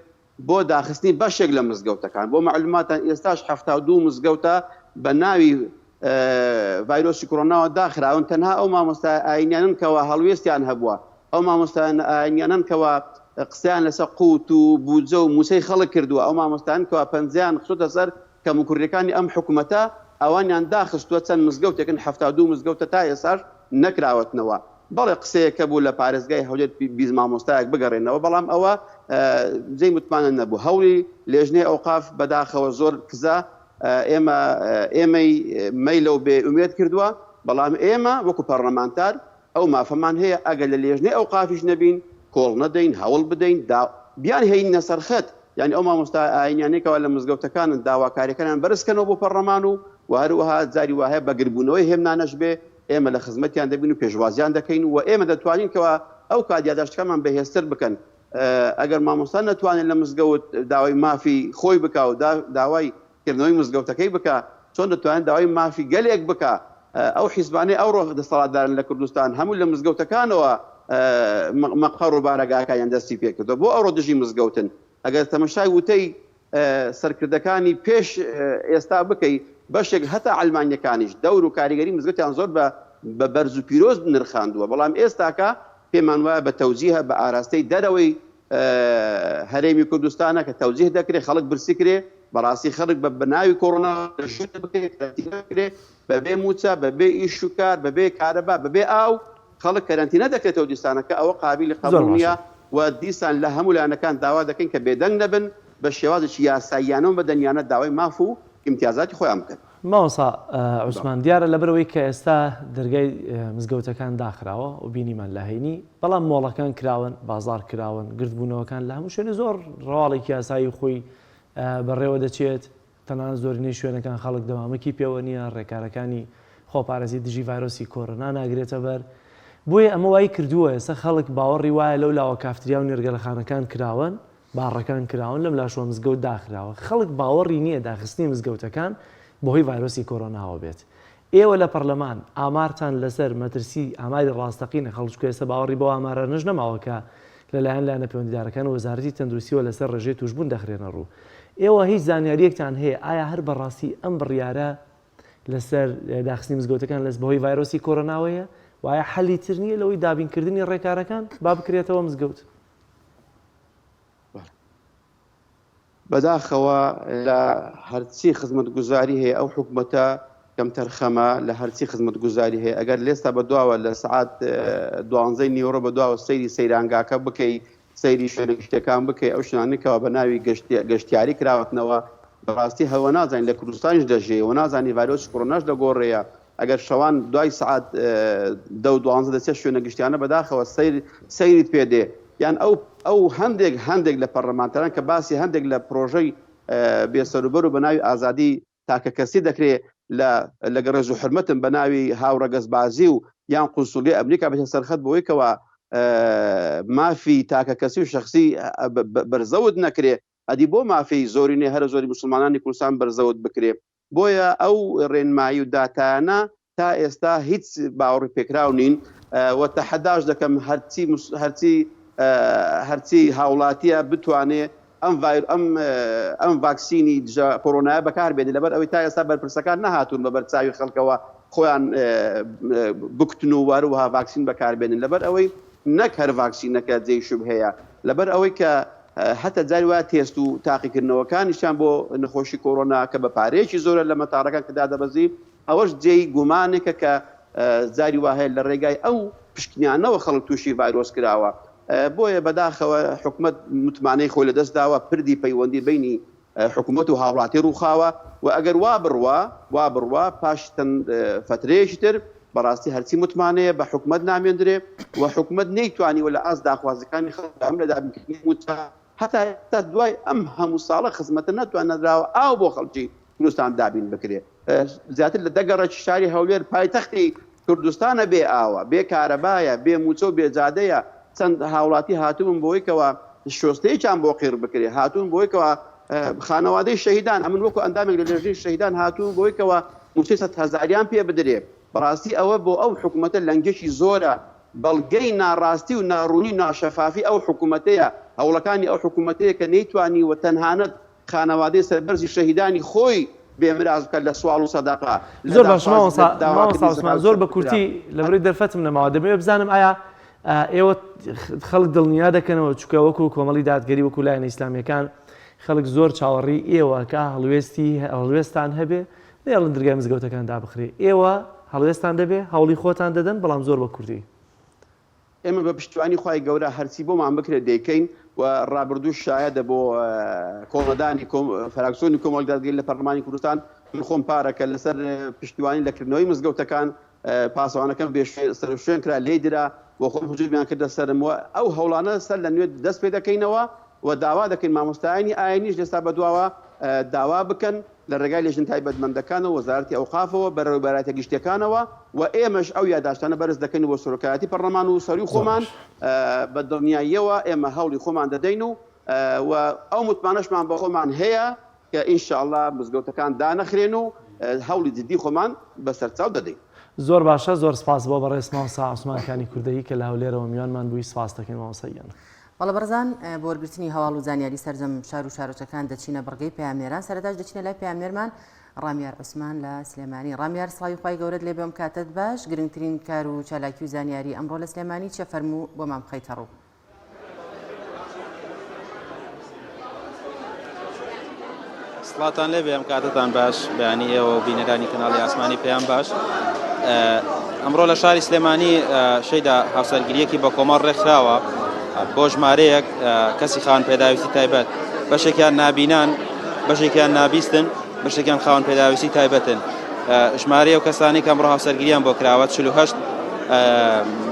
بۆ داخستنی بەشێک لە مزگەوتەکان بۆ معلوماتان ئێستاش 72 مزگەوتە بە ناوی ڤایرۆسی کۆڕۆناوە داخراون تەنها ئەو مامۆستای ئاینیانن کەوا هەڵوێستیان هەبووە ئەو مامۆستایان ئاینیانن کەوا قسەیان لەسەر قوت و بودجە و موسەی خەڵک کردووە ئەو مامۆستایان کەوا پەنجیان خستۆتە سەر کەم و کوڕیەکانی ئەم حکوومەتە ئەوانیان داخستووە چەند مزگەوتێکن 72 مزگەوتە تا ئێساش نەکراوەتنەوە بەڵێ قسەیەکە بوو لە پارێزگای هەولێر بیست مامۆستایەک بگەڕێنەوە بەڵام ئەوە جێی متمانە نەبوو هەوڵی لێژنەی ئەوقاف بەداخەوە زۆر کزە ئێمەی مەیلە و بێ ئومێد کردووە بەڵام ئێمە وەکو پەرلەمانتار ئەو مافەمان هەیە ئەگەر لە لێژنەی ئەوقافیش نەبین کۆڵ نەدەین هەوڵ بدەین بیان هەین نەسەرخەت یعنی ئەو مامۆستا ئاینیانێکەوە لە مزگەوتەکانن داواکاریەکانیان بەرزکەنەوە بۆ پەرلەمان و هەروەها جاری وایە بەگربوونەوەی هێمنانەش بێ ئێمە لە خزمەتیان دەبین و پێشوازیان دەکەین و ئێمە دەتوانین کەوە ئەو کادیاداشتەکانمان بەهێزتر بکەن ئەگەر مامۆستا نەتوانێت لە مزگەوت داوای مافی خۆی بکە و داوای کردنەوەی مزگەوتەکەی بکە چۆن دەتوانێت داوای مافی گەلێک بکە ئەو حیزبانەی ئەو ڕۆژ دەسەڵاتدارن لە کوردستان هەموو لە مزگەوتەکانەوە مەقەڕ و بارەگاکەیان دەستی پێ کردو بۆ ئەوڕۆ دژی مزگەوتن ئەگەر تەمەشای وتەی سەرکردەکانی پێش ئێستا بکەی بەشێک هەتا ئەلمانیەکانیش دەور و کاریگەری مزگەوتیان زۆر بە بەرز و پیرۆز نرخاندووە بەڵام ئێستاکە پێمان وایە بە تەوجیهە بە ئاراستەی دەرەوەی هەرێمی کوردستانە کە تەوجیه دەکرێت خەڵک برسی کرێ بەڕاستی خەڵک بە ناوی کۆڕۆنا بکرێت بەبێ موچە بەبێ ئیش و کار بەبێ کارەبا بەبێ ئاو خەڵک کەرەنتینە دەکرێتەوە دیسانەکە ئەوە قابلی قبول نییە و دیسان لە هەموو لایەنەکان داوا دەکەین کە بێدەنگ نەبن بە شێوازێکی یاساییانەوە بە دەنیانە داوای ماف و امتیازاتی خۆیان بکەن. ماوەسا عوسمان دیارە لەبەرەوەی کە ئێستا دەرگای مزگەوتەکان داخراوە و بینیمان لە هەینی بەڵام مۆڵەکان کراون بازار کراون گردبوونەوەکان لە هەموو شوێنە زۆر ڕواڵێکی یاسایی خۆی بەڕێوە دەچێت تەنانەت زۆرینەی شوێنەکان خەڵک دەمامەکی پێوە نییە ڕێکارەکانی خۆپارێزی دژی ڤایرۆسی کۆڕۆنا ناگرێتە بەر بۆیە ئەمە وای کردووە ئێستا خەڵک باوەڕی وایە لەو لاوە کافتریا و نێرگەلەخانەکان کراون باڕەکان کراون لەم لاشۆ مزگەوت داخراوە خەڵک باوەڕی نییە داخستنی مزگەوتەکان بەهۆی ڤایرۆسی کۆڕۆناوە بێت ئێوە لە پەرلەمان ئامارتان لەسەر مەترسی ئاماری ڕاستەقینە خەڵچکە ئێستا باوەڕی بۆ ئامارە نەژ نەماوەکە لەلایەن لایەنە پەیوەندیدارەکان وەزارەتی تەندروستیەوە لەسەر ڕێژەی توشبوون دەخرێنە ڕوو ئێوە هیچ زانیاریەکتان هەیە ئایا هەر بەڕاستی ئەم بڕیارە لەسەر داخستنی مزگەوتەکان لەس بەهۆی ڤایرۆسی کۆڕۆناوەیە وایە حەلی تر نییە لەوەی دابینکردنی ڕێکارەکان با بکرێتەوە مزگەوت. بەداخەوە لە هەرچی خزمەتگوزاری هەیە ئەو حکوومەتە کەم تەرخەمە لە هەرچی خزمەتگوزاری هەیە ئەگەر لێستا بەدواوە لە سعات 12 نیوەڕۆ بەدواوە سەیری سەیرانگاکە بکەی سەیری شوێنە گشتەکان بکەی ئەو شتانێکەوە بە ناوی گەشتیاری کراوەتنەوە بەڕاستی هەوە نازانین لە کوردستانیش دەژێەوە نازانی ڤایرۆسی کۆڕۆناش لەگۆڕەیە ئەگەر شەوان دوای سعات 12 دەچێت شوێنە گشتیانە بەداخەوە سەیریت پێدێ یان ئەو هەندێک لە پەرلەمانتەران کە باسی هەندێک لە پرۆژەی بێسەروبەر و بە ناوی ئازادی تاکە کەسی دەکرێت لە گەڕێز و حرمەتم بە ناوی هاوڕەگەزبازی و یان قونسولی ئەمریکا بێتە سەرخەت بۆیکەوە مافی تاکە کەسی و شخصی بەرزەوت نەکرێ ئەدی بۆ مافی زۆرینێ هەرە زۆری مسلمانانی کوردستان بەرزەوت بکرێ بۆیە ئەو ڕێنمایی و داتانە تا ئێستا هیچ باوەڕی پێکراو نین وە تەحەداش دەکەم هەرچی هاوڵاتیە بتوانێت ئەم ڤاکسینی کۆڕۆنایە بەکاربێنێت لەبەر ئەوەی تا ئێستا بەرپرسەکان نەهاتوون بە بەرچاوی خەڵکەوە خۆیان بکتن و وەروها ڤاکسین بەکاربێنن لەبەر ئەوەی نەک هەر ڤاکسینەکە جێی شوب هەیە لەبەر ئەوەی کە هەتە جاری وایە تێست و تاقیکردنەوەکانیشان بۆ نەخۆشی کۆڕۆنا کە بە پارەیەکی زۆرە لە مەتاڕەکان کە دادەبەزی ئەوەش جێی گومانێکە کە جاری وا هەیە لە ڕێگای ئەو پشکنیانەوە خەڵک تووشی ڤایرۆس کراوە بۆیە بەداخەوە حکوومەت متمانەی خۆی لەدەست داوە پردی پەیوەندی بینی حکوومەت و هاوڵاتی ڕووخاوە و ئەگەر وا بڕوا پاش فترەیەکی تر بەڕاستی هەرچی متمانەیە بە حکوومەت نامێندرێ و حکوومەت نەیتوانی و لە ئاز داخوازەکانی خەڵک ئەم لە دابینکردنی وتە هەتا دوای ئەم هەموو ساڵە خزمەتە نەتوانەدراوە ئاو بۆ خەڵکی کوردستان دابین بکرێ زیاتر لە دەگەڕێکی شاری هەولێر پایتەختی کوردستانە بێ ئاوە بێ کارەبایە بێ موچە و بێجادەیە چەند هاوڵاتی هاتوون بۆیکەوە شۆستەیەکیان بۆ قیر بکرێ هاتوون بۆیکەوە خانەوادەی شەهیدان ئەمن وەکو ئەندامێک لە لێژەی شەهیدان هاتوون بۆیکەوە موچەی 100,000 پێ بدرێ بەڕاستی ئەوە بۆ ئەو حکوومەتە لەنگێکی زۆرە بەڵگەی ناڕاستی و ناڕوونی ناشەفافی ئەو حکوومەتەیە هەوڵەکانی ئەو حکوومەتەیە کە نەیتوانی و تەنهانەت خانەوادەی سەربەرزی شەهیدانی خۆی بێمراز بکات لە سوال و سەداقا زۆر باش ماوەسا زۆر بە کورتی لەبەرەوەی دەرفەتم نەماوە دەبێت بزانم ئایا ئێوە خەڵک دڵنیا دەکەنەوە چکە وەکو کۆمەڵی دادگەری وەکو لایەنە ئیسلامیەکان خەڵک زۆر چاوەڕی ئێوە کە هەڵوێستان هەبێ لێڵن دەرگای مزگەوتەکان دابخرێ ئێوە هەڵوێستان دەبێ هەوڵی خۆتان دەدەن بەڵام زۆر بە کورتی ئێمە بە پشتیوانی خی گەورە هەرچی بۆمان بکرێت دەیکەین و ڕابردوو شایەدە بۆ کۆمەدانی فراکسیۆنی کۆمەڵی دادگەری لە پەرلەمانی کوردستان من خۆم پارەکە لەسەر پشتیوانی لەکردنەوەی مزگەوتەکان پاسەوانەکەم سەرشوێن کرا لێدرا بۆ خۆم حجومیان کردە سەرمەوە ئەو هەوڵانە سەر لە نوێ دەست پێ دەکەینەوە و داوا دەکەین مامۆستایانی ئاینیش دەستا بەدواوە داوا بکەن لە ڕێگای لێژن تایبەتمەندەکانەوە وەزارەتی ئەوقافەوە بەڕێوەبەرایەتە گشتەکانەوە و ئێمەش ئەو یاداشتانە بەرز دەکەین بۆ سەرۆکایەتی پەرلەمان و سەروی خۆمان بە دڵنیاییەوە ئێمە هەوڵی خۆمان دەدەین و ئەو متمانەشمان بە خۆمان هەیە کە ئینشاءڵڵا مزگەوتەکان دانەخرێن و هەوڵی جدی خۆمان بەسەرچاو دەدەین. زۆر باشە زۆر سپاس بۆ بەڕێز مامۆستا عوسمانکانی کوردەیی کە لە هەولێرەوە میوانمان بووی سپاس دەکەین مامۆستاییان. بەڵە بەرزان بۆ وەرگرتنی هەواڵ و زانیاری سەرجەم شار و شارۆچەکان دەچینە بڕگەی پامێران سەرەتاش دەچینە لای پامێرمان ڕامیار عوسمان لە سلێمانی. ڕامیار سڵاوی خوای گەورەت لێ بێم کاتت باش گرنگترین کار و چالاکی و زانیاری ئەمڕۆ لە سلێمانی چه فەرموو بۆ مام بخەیتە ڕوو. سڵاتان لێ بێم کاتتان باش بەیانی ئێوە و بینەرانی کەناڵی ئاسمانی پێیان باش. ئەمڕۆ لە شاری سلێمانی شەیدا هاوسەرگیریەکی بە کۆمەڵ ڕێکخراوە بۆ ژمارەیەک کەسی خاوەن پێداویستی تایبەت بەشێکیان نابینان بەشێکیان نابیستن بەشێکیان خاوەن پێداویستی تایبەتن. ژمارەیە و کەسانی کە ئەمڕۆ هاوسەرگیریان بۆ کراوە 48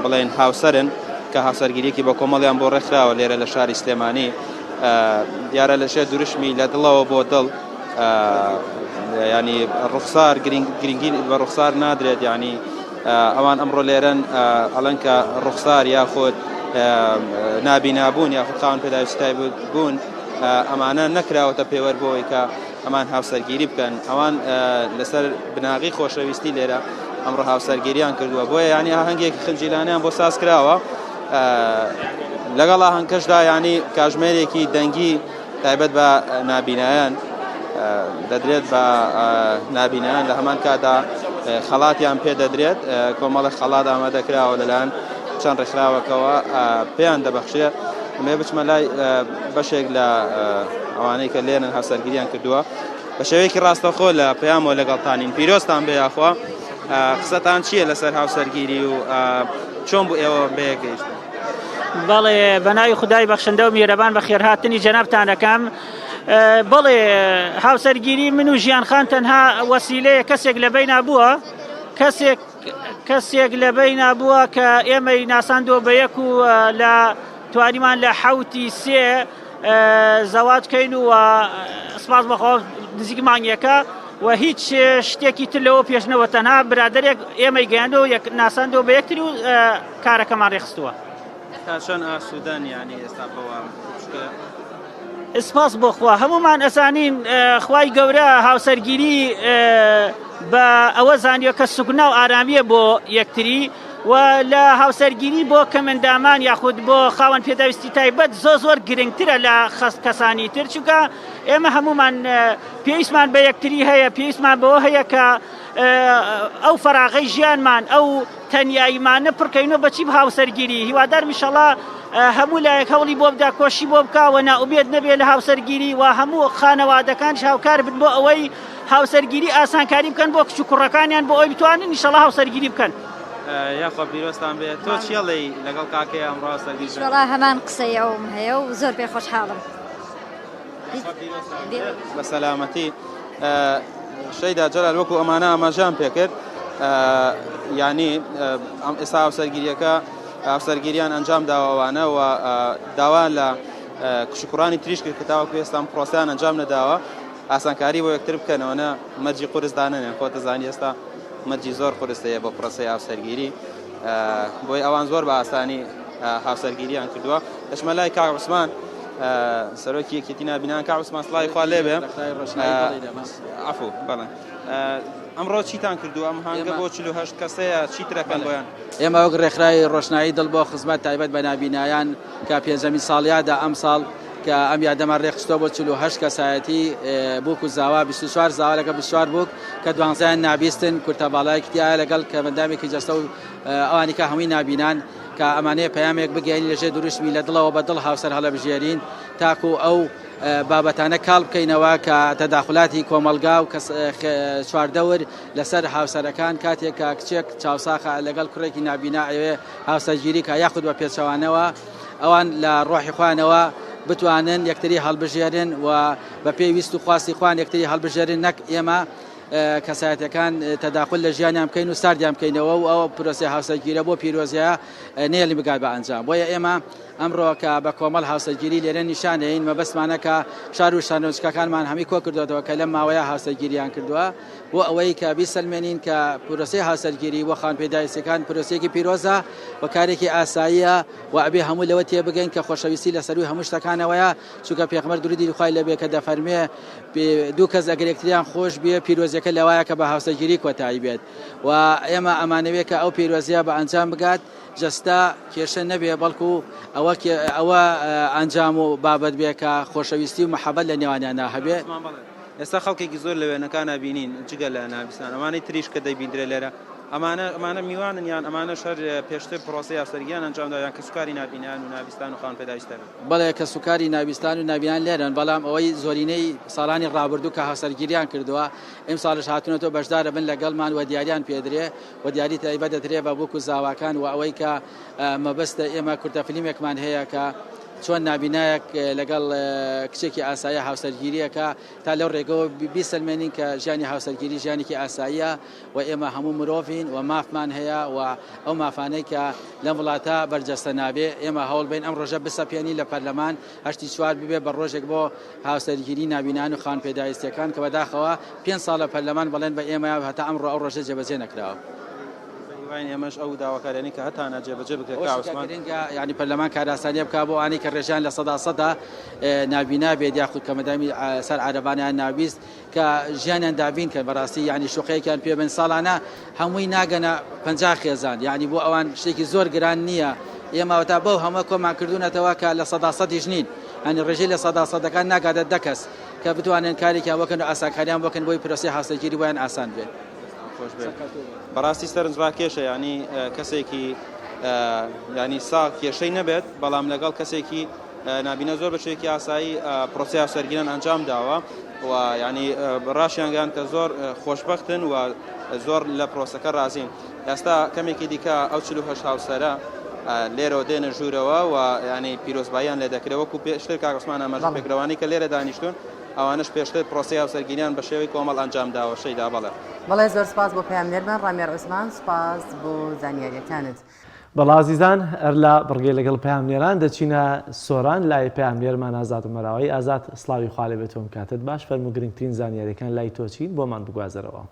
بڵێن هاوسەرن کە هاوسەرگیریەکی بە کۆمەڵیان بۆ ڕێکخراوە لێرە لە شاری سلێمانی. دیارە لە شێ دوورشمی لە دڵەوە بۆ دڵ ینی ڕوخسار گرنگی بە ڕوخسار نادرێت ینی ئەوان ئەمڕۆ لێرەن ئەڵەن کە ڕوخسار یاخۆت نابینابوون یاخود خاوەن پێداویستی تایبەت بوون ئەمانە نەکراوەتە پێوەەر بۆەوەی کە ئەمان هاوسەرگیری بکەن ئەوان لەسەر بناغی خۆشەویستی لێرە ئەمڕۆ هاوسەرگیریان کردووە بۆیە ینی هەنگێکی خنجیلانیان بۆ ساز کراوە لەگەڵ هەنگکەشدا ینی کاژمێرێکی دەنگی تایبەت بە نابینایان دەدرێت بە نابینایان لە هەمان کادا خەڵاتیان پێدەدرێت کۆمەڵی خەڵات ئامادەکراوە لەلایەن چەند ڕێکخراوەکەوە پێیان دەبەخشێ مێ بچمە لای بەشێک لە ئەوانەی کە لێنن هەسەرگیریان کردووە بە شێوەیەکی ڕاستەخۆ لە پەیامەوە لەگەڵتانین پیرۆستان بێ یاخوا قسەتان چییە لەسەر هاوسەرگیری و چۆن بوو ئێوە بەیەکگەیشتن؟ بەڵێ بەناوی خودای بەخشندە و میێرەبان بە خێرهاتنی جەنابتان دەکەم. بەڵێ هاوسەرگیری من و ژیانخان تەنها وەسیلەیە کەسێک لەبەی نابووە کەسێک لەبەی نابووە کە ئێمەی ناساندۆ بە یەک و لە توانیمان لە حوتی سێ زەواجکەین و سپاس بەخۆ نزیک مانگیەکە و هیچ شتێکی تر لەوە پێشنەوە تەنها برادێک ئێمەی گەیاندەوە ناساندۆ بە یەکتری و کارەکەمان ڕێخستووە. تا چەند ئاسوودەن یعنی ئێستا بەوە سپاس بۆخوا هەمومان ئەزانین خوای گەورە هاوسەرگیری بە ئەوە زانیوە کە سوکنا و ئارامیە بۆ یەکتری و لە هاوسەرگیری بۆ کەمەندامان یاخود بۆ خاوەن پێداویستی تایبەت زۆر گرنگترە لە کەسانی تر چونکە ئێمە هەمومان پێویستمان بە یەکتری هەیە پێویستمان بەوە هەیە کە ئەو فەراغەی ژیانمان ئەو تەنیاییمانە پڕکەینەوە بەچی بە هاوسەرگیری هیوادار میشەڵا هەموو لایەک هەوڵی بۆ بدا کۆشی بۆ بکەوە نائومێد نەبێت لە هاوسەرگیری و هەموو خانەوادەکانش هاوکار بن بۆ ئەوەی هاوسەرگیری ئاسانکاری بکەن بۆ کچ و کوڕەکانیان بۆ ئەوی بتوانن ئینشەڵا هاوسەرگیری بکەن. یاخوا پیرۆستان بێت تۆ چیڵی لەگەڵ کاکەی ئەمڕۆ هاوسەرگیری؟ وەڵا هەمان قسەی ئەوم هەیە و زۆر پێ خۆشحاڵم. بە سەلامەتی شەیدا جەلال وەکو ئەمانە ئاماژەیان پێکرد یعنی ئێستا هاوسەرگیریان ئەنجام داوەوانە و داوان لە کشوکوڕانی تریش کرد کە تاوەکو ئێستا پرۆسیان ئەنجام نەداوە ئاسانکاری بۆ یەکتر بکەنەوەنە مەرجی قورسدانن خۆ دەزانی ئێستا مەرجی زۆر قورسەیە بۆ پرۆسەی هاوسەرگیری بۆی ئەوان زۆر بە ئاسانی هاوسەرگیریان کردووە. دەچمە لای کاک عوسمان سەرۆکی یەکێتی نابینان. کاک عوسمان سڵاوی خوا لێبێ. عەفو بەڵێ ئەمڕۆ چیتان کردو؟ ئەم هەنگە بۆ 48 کەسەیە چی ترەکەن بۆیان؟ ئێمە وەک ڕێکخراوی ڕۆشنایی دڵ بۆ خزمەت تایبەت بە نابینایان کە پێنجەمین ساڵیادا ئەم ساڵ کە ئەم یادەمان ڕێخستۆ بۆ 48 کەسایەتی بووک و زاوا 24 زاوا لەگە 24 بووک کە 12 نابیستن کورتەباڵایەکی تایە لەگەڵ کەمەندامێکی جەستە و ئەوانی کە هەمووی نابینان کە ئەمانەیە پەیامێک بگەین لەژێ دروستمی لە دڵەوە بە دڵ هاوسەر هەڵە بژێرین تاکو ئەو بابەتانە کاڵ بکەینەوە کە تەداخلاتی کۆمەلگا و چواردەور لەسەر هاوسەرەکان کاتێک کە کچێک چاوساخە لەگەڵ کوڕێکی نابینا ئەوێ هاوسەرگیری کە یاخود بە پێچەوانەوە ئەوان لە ڕۆحی خوانەوە بتوانن یەکتری هەڵبژێرن و بە پێویست و خواستی خوان یەکتری هەڵبژێرن نەک ئێمە کەسایەتەکان تەداخل لە ژیانیان بکەین و ساردیان بکەینەوە و ئەوە پرۆسی هاوسەرگیرە بۆ پیرۆزیە نێڵی بگات بە ئەنجام. بۆیە ئێمە ئەمڕۆ کە بە کۆمەڵ هاوسەرگیری لێرە نیشانەین مەبەستمانە کە شار و شانۆچکەکانمان هەمی کۆ کردوێتەوە کە لەم ماوەیە هاوسەرگیریان کردووە بۆ ئەوەی کە بیسەلمێنین کە پرۆسی هاوسەرگیری وە خانپێداویستەکان پرۆسیەکی پیرۆزە و کارێکی ئاساییە و ئەبێ هەموو لەوە تێبگەین کە خۆشەویستی لەسەروی هەموو شتەکانەوەیە چونکە پێغەمبەر درودی خوای لەبێ کە دەفەرمێ دوو کەس ئەگەر یەکتریان خۆش بێ پیرۆزیەکە لەوایە کە بە هاوسەرگیری کۆتایی بێت و ئێمە ئەمانەوێت کە ئەو پیرۆزیە بە ئەنجام بگات جەستا کێشە نەبێ بەڵکو ئەوە ئەنجام و بابەت بێ کە خۆشەویستی و محەبەت لە نێوانیانە هەبێ. ئێستا خەڵکێکی زۆر لە وێنەکانە بینین جگە لە نابستان ئەمانەی تریش کە دەیبیندرێ لێرە ئەمانە میوانن یان ئەمانە شەر پێشتر پرۆسی هاوسەرگیریان ئەنجامدا یان کە سوکاری نابینیان و نابستان و خانپێداویستە بەڵێ کە سوکاری نابستان و نابینان لێرن بەڵام ئەوەی زۆرینەی ساڵانی ڕابردوو کە هاوسەرگیریان کردووە ئەم ساڵش هاتوونەوە بەشدارە بن لەگەڵمان و دیاریان پێدرێ و دیاری تایبەت دەدرێ بە بووک و زاواکان و ئەوەی کە مەبەستە ئێمە کورتەفیلمێکمان هەیە کە چۆن نابینایەک لەگەڵ کچێکی ئاساییە هاوسەرگیریەکە تا لەو ڕێگەوە بیسەلمێنین کە ژیانی هاوسەرگیری ژیانێکی ئاساییە و ئێمە هەموو مرۆڤین و مافمان هەیە و ئەو مافانەی کە لەم وڵاتە بەرجەستە نابێ ئێمە هەوڵ بین ئەم ڕۆژە بسەپێنی لە پەرلەمان 84 ببێ بە ڕۆژێک بۆ هاوسەرگیری نابینان و خانپێداویستیەکان کە بەداخەوە 5 ساڵە پەرلەمان بەڵێن بە ئێمە هەتا ئەمڕۆ ئەو ڕۆژە جێبەجێ نەکراوە. ئێمەش ئەو داواکارانی کە هەتانە جێبەجێ بکرێت ینی پەرلەمان کاراسانیە بکا بۆ ئانی کە ڕێژیان لە سەدا نابینا بێت یاخود کەمەدامی سەر عەرەبانیان نابیست کە ژیانیان دابین کە بەڕاستی ینی شوقەیەکیان پێبن ساڵانە هەمووی ناگەنە 50 خێزان یعنی بۆ ئەوان شتێکی زۆر گران نییە. ئێمە تا بەو هەموو کۆمان کردوونەتەوە کە لە سەداسەدیش نین ئەنی ڕێژەی لە سەداسەدەکان ناگاتە 10 کەس کە بتوانن کارێکیان وەکەن و ئاساکاریان بکەن بۆی پرۆسی هاوسەرگیری بۆیان ئاسان بێت. خۆش بێت بەڕاستی سەرنجڕاکێشە ینی کەسێکی ینی سا کێشەی نەبێت بەڵام لەگەڵ کەسێکی نبینە زۆر بەشێکی ئاسایی پرۆسی هاوسەرگیران ئەنجام داوە و ینی ڕاشیانگەیان کە زۆر خۆشبەختن و زۆر لە پرۆسەکە رازین ئێستا کەمێکی دیکە ئەو 48 هاوسەرە لێرەوە دێنە ژوورەوە و ینی پیرۆزباییان لێ دەکرێت وەکو پێشتر کاکسمان ئەمەژ پێکرەوانی کە لێرە دانیشتون ئەوانش پێشتر پرۆسی هاوسەرگیریان بە شێوەی کۆمەڵ ئەنجام داوە شەیدا بەڵێ بەڵێ زۆر سپاس بۆ پەیامنێرمان ڕامێر عوسمان سپاس بۆ زانیاریەکانت. بەڵازیزان هەر لە بڕگەی لەگەڵ پەیامنێران دەچینە سۆران لای پەیامنێرمان ئازاد مەراوی ئازاد سڵاوی خوالێ بێتۆم کاتت باش فەرمو گرنگترین زانیاریەکان لای تۆچین بۆمان بگوازەرەوە.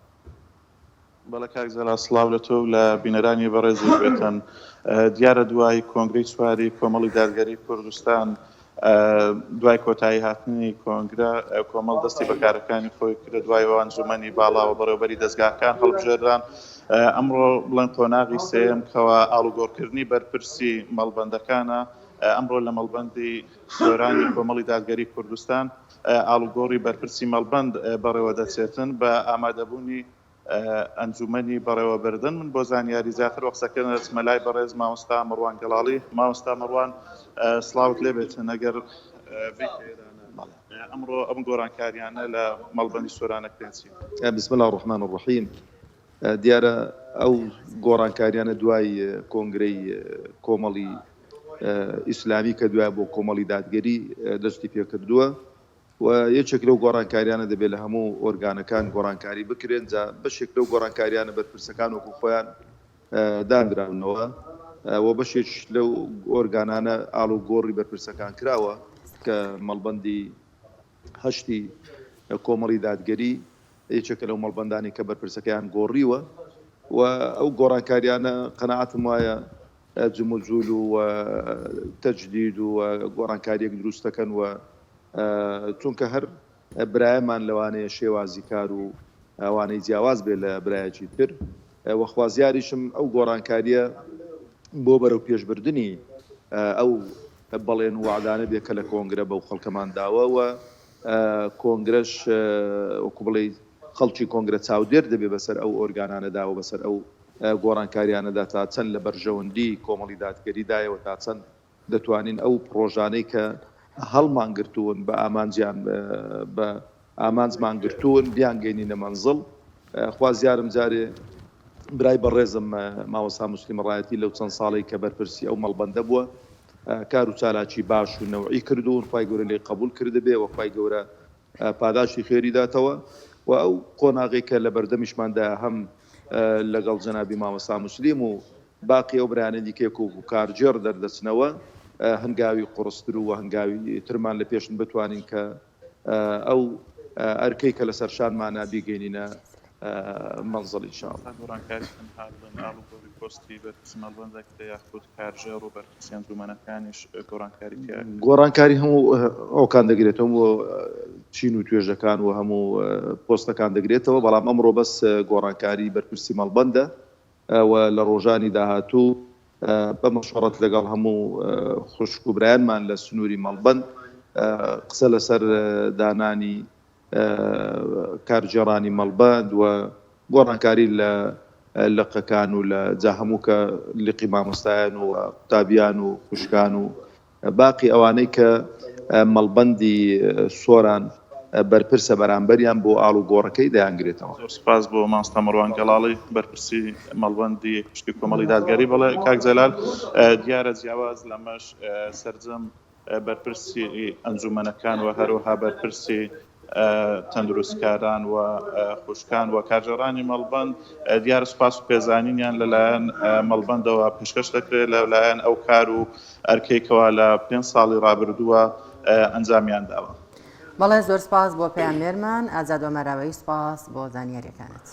بەڵە کاکزەلا سڵاو لە تۆ لە بینەرانی بەڕێزی بێتن دیارە دوای کۆنگرەی سواری کۆمەڵی دادگەری کوردستان دوای کۆتایی هاتنی کۆنگرە کۆمەڵ دەستی بەکارەکانی خۆی کرد دوای ئەنجومەنی باڵاوە بەڕێوەبەری دەستگاکان هەڵبژێردران ئەمڕۆ بڵێن قۆناغی سێم کەوا ئاڵوگۆڕکردنی بەرپرسی مەڵبەندەکانە ئەمڕۆ لە مەڵبەندی سۆرانی کۆمەڵی دادگەری کوردستان ئاڵوگۆڕی بەرپرسی مەڵبەند بەڕێوە دەچێتن بە ئامادەبوونی ئەنجومەنی بەڕێوەبردن من بۆ زانیاری زیاتر وەقسەکە دەچمە لای بەڕێز مامۆستا مەڕوان گەڵاڵی مامۆستا مەڕوان سڵاوت لێ بێتن ئەگەر ئەمڕۆ ئەم گۆڕانکاریانە لە مەڵبەندی سۆرانە پێنچی. بسم الله الرحمن الرحیم دیارە ئەو گۆڕانکاریانە دوای کۆنگرەی کۆمەڵی ئیسلامی کە دوای بۆ کۆمەڵی دادگەری دەستی پێکردووە و یەکێک لەو گۆڕانکاریانە دەبێت لە هەموو ئۆرگانەکان گۆڕانکاری بکرێن جا بەشێک لەو گۆڕانکاریانە بەرپرسەکان وەکو خۆیان دانراونەوە و بەشێک لەو ئۆرگانانە ئاڵوگۆڕی بەرپرسەکان کراوە کە مەڵبەندی هەشتی کۆمەڵی دادگەری یەکێکە لەو مەڵبەندانی کە بەرپرسەکەیان گۆڕیوە و ئەو گۆڕانکاریانە قەناعەتم وایە جموجول و تەجدید و گۆڕانکاریەک دروست دەکەن و چونکە هەر برایەمان لەوانەیە شێوازی کار و ئەوانەی جیاواز بێ لە برایەکی تر وەخوازیاریشم ئەو گۆڕانکاریە بۆ بەرەو پێشبردننی ئەو بەڵێن وعدانە بێ کە لە کۆنگرە بەو خەڵکەمان داوە و کۆنگرەش وەکو بڵێ خەڵکی کۆنگرە چاودێر دەبێ بەسەر ئەو ئۆرگانانەدا و بەسەر ئەو گۆڕانکاریانەدا تا چەند لە بەرژەوەندی کۆمەڵی دادگەریدایەوە تا چەند دەتوانین ئەو پرۆژانەی کە هەڵمانگرتوون بە ئامانجیان بە ئامانجمانگرتوون بیانگەینی نەمەنزڵ خوازیارم جارێ برای بەڕێزم مامۆستا موسلیم ڕایەتی لەو چەند ساڵی کە بەرپرسی ئەو مەڵبەندە بووە کار و چالاکی باش و نەوعی کردوون خوای گەورە لێ قبول کرده بێ و خوای گەورە پاداشی خێری داتەوە و ئەو قۆناغی کە لە بەردەمیشماندا هەم لەگەڵ جەنابی مامۆستا موسلیم و باقی ئەو برایانە دیکەیەک و کارجێڕ دەردەچنەوە هەنگاوی قڕستر و هەنگاوی ترمان لە پێشن بتوانین کە ئەو ئەرکەی کە لەسەر شانمانە بیگەینینە منزڵ ئینشاءالله. گۆڕانکاری هەموو ئەوکان دەگرێتەوە بۆ چین و توێژەکان و هەموو پۆستەکان دەگرێتەوە بەڵام ئەمڕۆ بەس گۆڕانکاری بەرپرسی مەڵبەندە و لە ڕۆژانی داهاتوو بە مەشوەڕەت لەگەڵ هەموو خوشک و برایانمان لە سنووری مەڵبەند قسە لەسەر دانانی کارجێڕانی مەڵبەند و گۆڕانکاری لە لقەکان و لە جا هەموو کە لقی مامۆستایان و قوتابیان و خوشکان و باقی ئەوانەی کە مەڵبەندی سۆران بەرپرسە بەرامبەریان بۆ ئاڵ و گۆڕەکەی دەیانگرێتەوە. زۆر سپاس بۆ مامۆستا مەڕوان گەڵاڵی بەرپرسی مەڵبەندی پشتی کۆمەڵی دادگەری. بەڵێ کاک جەلال دیارە جیاواز لەمەش سەرجەم بەرپرسی ئەنجومەنەکان و هەروەها بەرپرسی تەندروستکاران و خوشکان و کارجێڕانی مەڵبەند دیارە سوپاس و پێزانینیان لەلایەن مەڵبەندەوە پێشکەش دەکرێت لەلایەن ئەو کار و ئەرکەیەکەوە لە 5 ساڵی ڕابردووە ئەنجامیان داوە. بەڵێ زۆر سپاس بۆ پەیامنێرمان ئازاد وەمەراوەی سپاس بۆ زانیاریەکانت.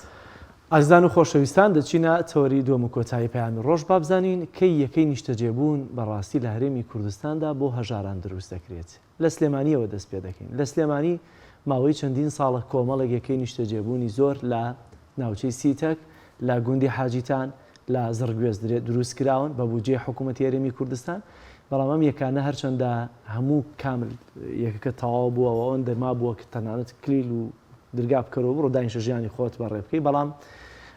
ئازدان و خۆشەویستان دەچینە تەوەری دووەم و کۆتایی پەیامی ڕۆژ بابزانین کەی یەکەی نیشتەجێبوون بەڕاستی لە هەرێمی کوردستاندا بۆ هەژاران دروست دەکرێت. لە سلێمانیەوە دەست پێ دەکەین. لە سلێمانی ماوەی چەندین ساڵە کۆمەڵێک یەکەی نیشتەجێبوونی زۆر لە ناوچەی سیتەک لە گوندی حاجیتان لە زڕگوێز دروستکراون بە بودجێ حکوومەتی هەرێمی کوردستان بەڵام ئەم یەکانە هەرچەندە هەموو کامل یەکەکە تەواو بووەوە ئەوەن دەما بووە کە تەنانەت کلیل و دەرگا بکەرەوە بڕۆ داینشە ژیانی خۆت بەڕێ بکەی بەڵام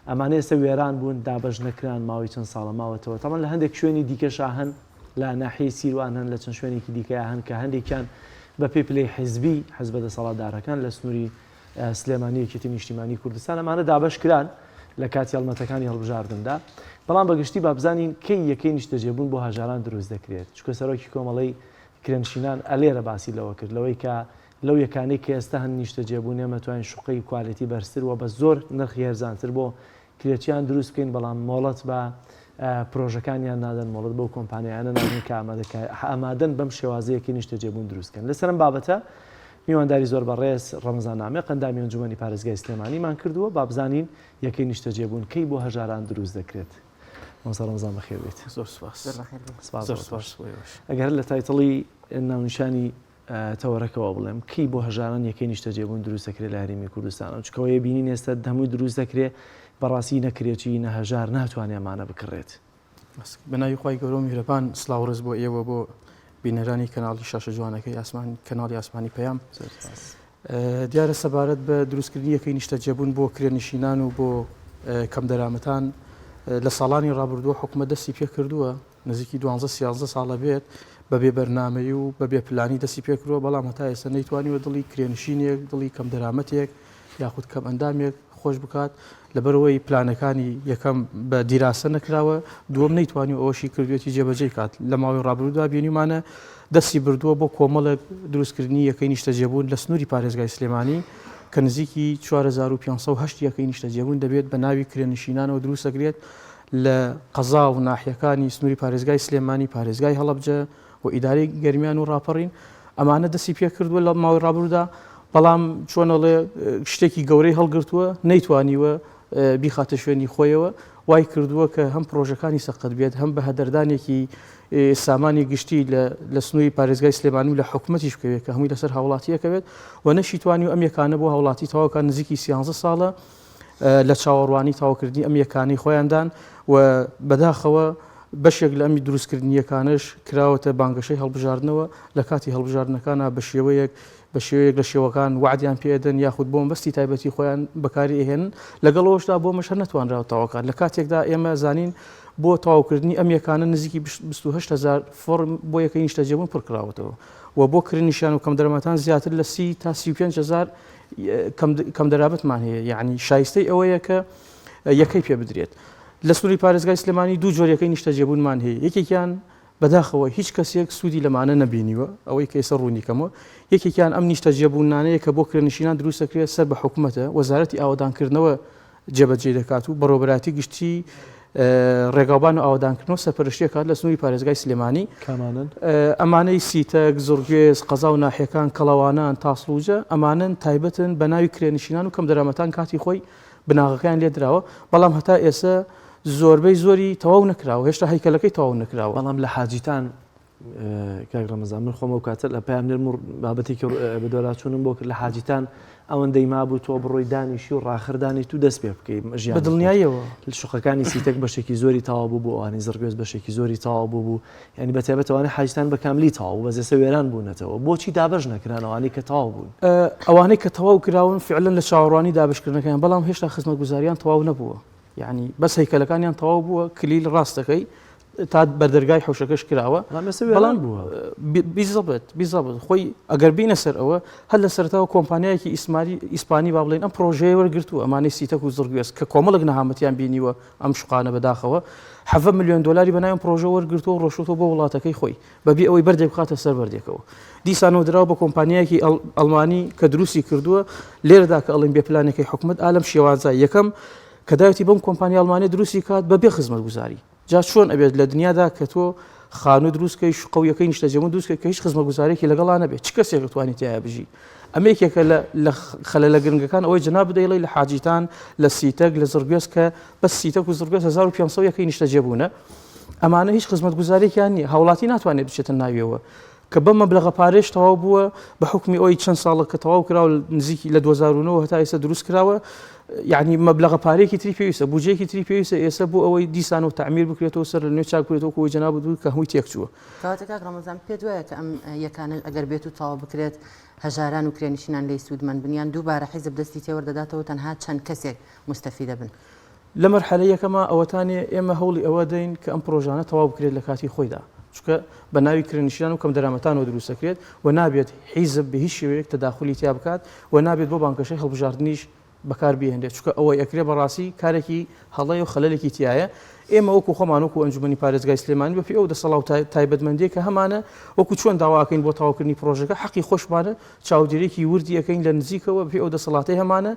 ئەمانە ئێستا وێران بوون دابەش نەکران ماوەی چەند ساڵە ماوەتەوە تەمان لە هەندێک شوێنی دیکەشا هەن لە ناحیەی سیروان هەن لە چەند شوێنێکی دیکەیە هەن کە هەندێکیان بە پێی پلەی حیزبی حەزب دەسەڵاتدارەکان لە سنووری سلێمانی یەکێتی نیشتیمانی کوردستان ئەمانە دابەش کران لە کاتی هەڵمەتەکانی هەڵبژاردندا بەڵام بەگشتی با بزانین کەی یەکەی نیشتەجێبوون بۆ هەژاران دروست دەکرێت چکە سەرۆکی کۆمەڵی کرێنشینان ئەلێرە باسی لەوە کرد لەوەی کە لەو یەکانەی کە ئێستا هەن نیشتەجێبوون ئێمەتوانین شوقەی کوالەتی بەرزتر و بە زۆر نرخی هێرزانتر بۆ کرێچیان دروست بکەین بەڵام مۆڵەت بە پرۆژەکانیان نادەن مۆڵەت بەو کۆمپانیایانە نادن کە ئامادەن بەم شێوازەیەکی نیشتەجێبوون دروستکەن لەسەرم بابەتە میوانداری زۆر بەڕێز ڕەمەزان نامێ قەندامی ئەنجومەنی پارێزگای سلێمانیمان کردووە با بزانین یەکەی نیشتەجێبوون کەی بۆ هەژاران دروست دەکرێت ڕەمەزان بەخێر بێت زۆر سپاس ئەگەر لە تایتڵی ناونیشانی تەوەرەکەەوە بڵێم کەی بۆ هەژاران یەکەی نیشتەجێبوون دروست دەکرێت لە هەرێمی کوردستان چکەوەیە بینین ئێستا هەمووی دروست دەکرێت بەڕاستی نەکرێتی نەهەژار ناتوانێت ئەمانە بکڕێت بەناوی خی گەورە میهرەبان سلااوڕز بۆ ئێوە بۆ بینەرانی کەناڵی شاشە جوانەکەی کەناڵی ئاسمانی پەیام دیارە سەبارەت بە دروستکردنی یەکەی نیشتەجێبوون بۆ کرێنشینان و بۆ کەم دەرامەتان لە ساڵانی ڕابردووە حکومە دەستی پێ کردووە نزیکی 12 ساڵە بێت بەبێ بەرنامەی و بەبێ پلانی دەستی پێ کردووە بەڵام هەتا ئێستا نەیتوانیوە دڵی کرێنشینێک دڵی کەم دەرامەتێک یاخود کەم ئەندامێک خۆش بکات لەبەرەوەی پلانەکانی یەکەم بە دیراسە نەکراوە دووەم نەیتوانی ئەوەشی کردوێتی جێبەجێ کات لە ماوەی ڕابردوودا بینیمانە دەستی بردووە بۆ کۆمەڵک دروستکردنی یەکەی نیشتەجێبوون لە سنووری پارێزگای سلێمانی کە نزیکی 4508 یەکەی نیشتەجێبوون دەبێت بە ناوی کرێنشینانەوە دروست دەکرێت لە قەزا و ناحیەکانی سنووری پارێزگای سلێمانی پارێزگای هەڵەبجە و ئیدارەی گەرمیان و ڕاپەڕین ئەمانە دەستی پێ کردووە لە ماوەی ڕابردوودا بەڵام چۆنەڵێ شتێکی گەورەی هەڵگرتووە نەیتوانیوە بیخاتە شوێنی خۆیەوە وای کردووە کە هەم پرۆژەکانی سەقت بێت هەم بە هەدەردانێکی سامانی گشتی لە سنووری پارێزگای سلێمانی و لە حکومەتیش بکەوێت کە هەمووی لەسەر هاوڵاتیەکەوێت و نەشیتوانی و ئەم یەکانە بۆ هاوڵاتی تەواوکان نزیکی 13 ساڵە لە چاوەڕوانی تاواکردنی ئەم یەکانی خۆیاندان و بەداخەوە بەشێک لە ئەمی دروستکردنیەکانش کراوەتە بانگەشەی هەڵبژاردنەوە لە کاتی هەڵبژاردنەکانە بە شێوەیەک لە شێوەکان وعدیان پێدەن یاخود بۆ مەبەستی تایبەتی خۆیان بەکاری ئێهێنن لەگەڵەوەشدا بۆ مەشە نەتوانراوە تاواکان لە کاتێکدا ئێمە زانین بۆ تاواکردنی ئەم یەکانە نزیکی 28,000 فۆرم بۆ یەکەی نیشتەجێبوون پڕکراوەتەوە و بۆ کرێنشیان و کەم دەرەمەتان زیاتر لە 30 تا 35,000 کەم دەرابەتمان هەیە یعنی شایستەی ئەوەیە کە یەکەی پێ بدرێت لە سنووری پارێزگای سلێمانی دوو جۆر یەکەی نیشتەجێبوونمان هەیە یەکێکیان بەداخەوە هیچ کەسێک سوودی لەمانە نەبینیوە ئەوەی کە ئێستا ڕوونیکەمەوە یەکێکیان ئەم نیشتەجێبوونانەیە کە بۆ کرێنشینان دروست دەکرێت سەر بە حکوومەتە وەزارەتی ئاوادانکردنەوە جێبەجێ دەکات و بەڕۆبەتی گشتی ڕێگاوبان و ئاوادانکردنەوە سەرپەرشتیەکات لە سنووری پارێزگای سلێمانی ئەمانەی سیتەک زۆرگوێز قەزا و ناحیەکان کەڵەوانان تاسڵوجە ئەمانن تایبەتن بە ناوی کرێنشینان و کەم دەرامەتان کاتی خۆی بناغەکان لێ درراوە بەڵام هەتا ئێستا زۆربەی زۆری تەواو نەکراوە هێشتا هەیکەلەکەی تەواو نەکراوە بەڵام لە حاجیتان کاک ڕەمەزان من خۆمە و کاتە لە پامنێر بابەتێکی بە دۆلاچوونم بۆ کرد لە حاجیتان ئەوەندەی مابوو تۆ بڕۆی دانیشی و ڕاخردانی تو دەست پێ بکەی ژیان بە دڵنیاییەوە شوقەکانی سیتەک بەشێکی زۆری تەواو بوو بۆ ئەوانەی زڕگوێز بەشێکی زۆری تەواو بوو ینی بەتایبەتەوەی حاجیتان بە کاملی تەواو بە زێسە وێران بوونەتەوە بۆچی دابەش نەکران ئەوانەی کە تەواو بوون ئەوانەی کە تەواو کراون فعلەن لە چاوەڕوانی دابشکردنەکەیان بەڵام هێشتا خزمەتگوزاریان تەواو نەبووە یعنی بەس هەیکەلەکانیان تەواو بووە کلیل ڕاستەکەی تا بەردەرگای حوشەکەش کراوە بەڵام بووە بیزەبت خۆی ئەگەر بینە سەر ئەوە هەر لە سەرتاوە کۆمپانیایەکی ئیسپانی با بڵێن ئەم پرۆژەیە وەرگرتووە ئەمانەی سیتەک و زڕگوێز کە کۆمەڵک نەهامەتیان بینیوە ئەم شقانە بەداخەوە 7 ملیۆن دلاری بەناوی پرۆژە وەرگرتووە و ڕۆشتەوە بۆ وڵاتەکەی خۆی بەبێ ئەوەی بەردێک بخاتە سەر بەردێکەوە دیسانەوە دراوە بە کۆمپانیایەکی ئەڵمانی کە دروستی کردووە لێرەدا کە ئەڵێن بێ پلانەکەی حکومەت ئالەم شێوازە یەکەم کە داوەتی بەم کۆمپانی ئەڵمانی دروستی کات بەبێ خزمەتگوزاری جا چۆن ئەبێت لە دنیادا کە تۆ خانوو دروستکەی شقەویەکەی نیشتەجێبوون دروستکە کە هیچ خزمەتگوزارێکی لەگەڵا نەبێت چ کەسێک توانێت تیا بژی ئەمەیەکێکە لە خەلە گرنگەکان ئەوەی جەناب بدەیڵی لە حاجیتان لە سیتەک لە زڕگوێز کە بەس سیتەک و زڕگوێز 1500 یەکەی نیشتەجێبوونە ئەمانە هیچ خزمەتگوزارێکیان نییە هاوڵاتی ناتوانێت بچێتە ناویەوە کە بە مەبلەغە پارێش تەواو بووە بە حکمی ئەوی چەند ساڵە کە تەواو کراوە نزیکی لە 2009 هەتا ئێستا دروست کراوە یعنی مەبلەغە پارێکی تری پێویستە بودجەیەکی تری پێویستە ئێستا بۆ ئەوەی دیسان و تعمیر بکرێتەوە سەر لە نوێ چاکرێتەوە کۆی جەناب دوو کە هەمووی تێکچووە کاتێک کاک ڕەمەزان پێت وایە کە ئەم یەکانە ئەگەر بێت و تەواو بکرێت هەژاران و کرێنشینان لێی سوودمەند بنیان دووبارە حیزب دەستی تێوەردەداتەوە تەنها چەند کەسێک مستەفیدە بن لە مەرحەلە یەکەمە ئەوەتانێ ئێمە هەوڵی ئەوە دەین کە ئەم پرۆژانە تەواو بکرێت لە کاتی خۆیدا چونکە بە ناوی کرێنشیان و کەم دەرامەتانەوە دروستەکرێت و نابێت حیزب بە هیچ شێوەیەک تەداخلی تیا بکات و نابێت بۆ بانکەشەی هەڵبژاردنیش بەکار بهێنرێت چونکە ئەوە ئەکرێ بەڕاستی کارێکی هەڵەیە و خەلەلێکی تایە ئێمە وەکو خۆمان وەکو ئەنجومەنی پارێزگای سلێمانی بەپی ئەو دەسەڵات و تایبەتمەندی کە هەمانە وەکو چۆن داواکەین بۆ تەواوکردنی پرۆژەکە حەقی خۆشمانە چاودێرێکی وردی ئەەکەین لە نزیکەوە بەپی ئەو دەسەڵاتی هەمانە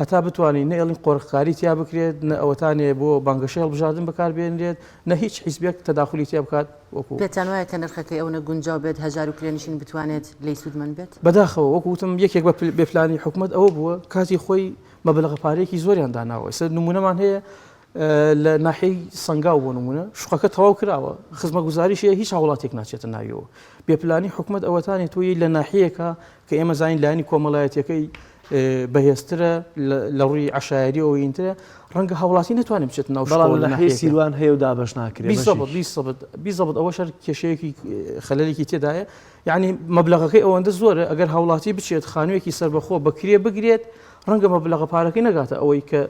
هەتا بتوانین نەڵین قۆرقکاری تیا بکرێت نە ئەوەتانێ بۆ بانگەشەی هەڵبژاردن بەکاربێنرێت نە هیچ حیزبێک تەداخلی تیا بکات وەکو پێتان وایە کە نرخەکەی ئەوە گونجاو بێت هەژار و کرێنشین بتوانێت لی سوودمەند بێت بەداخەوە وەکو وتم یەکێک بە پلانی حکوومەت ئەوە بووە کاتی خۆی مەبلغە پارێکی زۆریان داناوە ئێستا نمونەمان هەیە لە ناحیەی سنگاو بۆ نمونە شوقەکە تەواو کراوە خزمەتگوزاریشەیە هیچ هاوڵاتێک ناچێتە ناویەوە بێپلانی حکوومەت ئەوەتانی تۆی لە ناحیەکە کە ئێمە زانین لایانی کۆمەڵایەتەکەی بەهێزترە لە ڕووی عشایری ئەو ئینترە ڕەنگە هاوڵاتی نتوانێت بچێت ناو لە سیروان هەیە و دابش ناکرێت بیزەبت ئەوە شەر کێشەیەکی خەلەلێکی تێدایە یعنی مەبلغەکەی ئەوەندە زۆرە ئەگەر هاوڵاتی بچێت خانوویەکی سەربەخۆ بەکرێ بگرێت ڕەنگە مەبلغە پارەکەی نەگاتە ئەوەی کە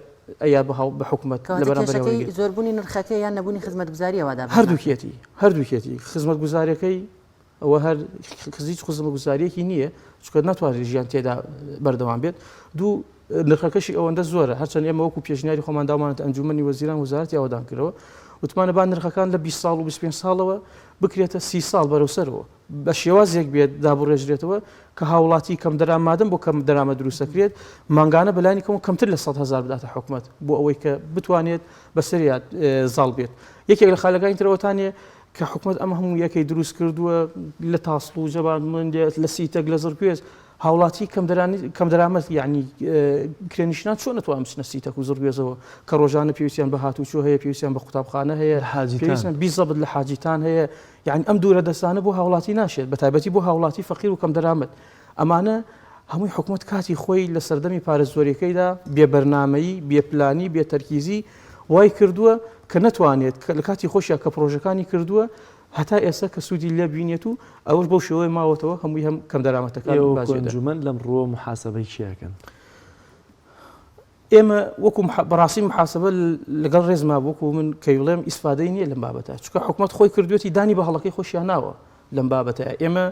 ئەیا بە حکوومەت لە بەرامبەرەوەی زۆربوونی نرخەکەی یان نەبوونی خزمەتگوزاریەوەدا هەردووکێتی خزمەتگوزاریەکەی ئەوە هەر هیچ خزمەتگوزاریەکی نییە چکە ناتوانێت ژیان تێدا بەردەوام بێت دوو نرخەکەشی ئەوەندە زۆرە هەرچەند ئێمە وەکو پێشنیاری خۆمانداوانێت ئەنجومەنی وەزیران وزارەتی ئەوەدان کردەوە وتمانە با نرخەکان لە 20 ساڵ و 25 ساڵەوە بکرێتە 30 ساڵ بەرەوسەرەوە بە شێوازێک بێت دابڕێژرێتەوە کە هاوڵاتی کەم دەرامادن بۆ کەم دەرامە دروستەکرێت مانگانە بەلانی کەم کەمتر لە 100,000 بداتە حکوومەت بۆ ئەوەی کە بتوانێت بەسەریات زاڵ بێت یەکێک لە خاڵەکانی ترەوەتانێ کە حکوومەت ئەمە هەموو یەکەی دروست کردووە لە تاسڵ و جەبان مندێت لە سیتەک لە زڕپێز هاوڵاتی کەم دەرامەت یعنی کرێنشینان چۆن نتوان بچنە سیتەک و زڕگوێزەوە کە ڕۆژانە پێویستیان بە هاتوچۆ هەیە پێویستیان بە قوتابخانە هەیە بیزەبت لە حاجیتان هەیە یعنی ئەم دوورە دەستانە بۆ هاوڵاتی ناشێت بە تایبەتی بۆ هاوڵاتی فەقیر و کەم دەرامەت ئەمانە هەمووی حکوومەت کاتی خۆی لە سەردەمی پارێزۆریەکەیدا بێبەرنامەیی بێپلانی بێتەرکیزی وای کردووە کە نتوانێت لە کاتی خۆشیە کە پرۆژەکانی کردووە هەتا ئێستا کە سوودی لێ بینێت و ئەوەش بەو شێوەیە ماوەتەوە هەمووی هەم کەم دەرامەتەکان ئەنجومەن لەم ڕۆ محاسبەی چیاکەن ئێمە وەکو بەڕاستی محاسبە لەگەڵ ڕێزما وەکو من کەیڵێم ئیسفادەی نییە لەم بابەتە چونکە حکوومەت خۆی کردوێتی دانی بە هەڵەکەی خۆشیان ناوە لەم بابەتە ئێمە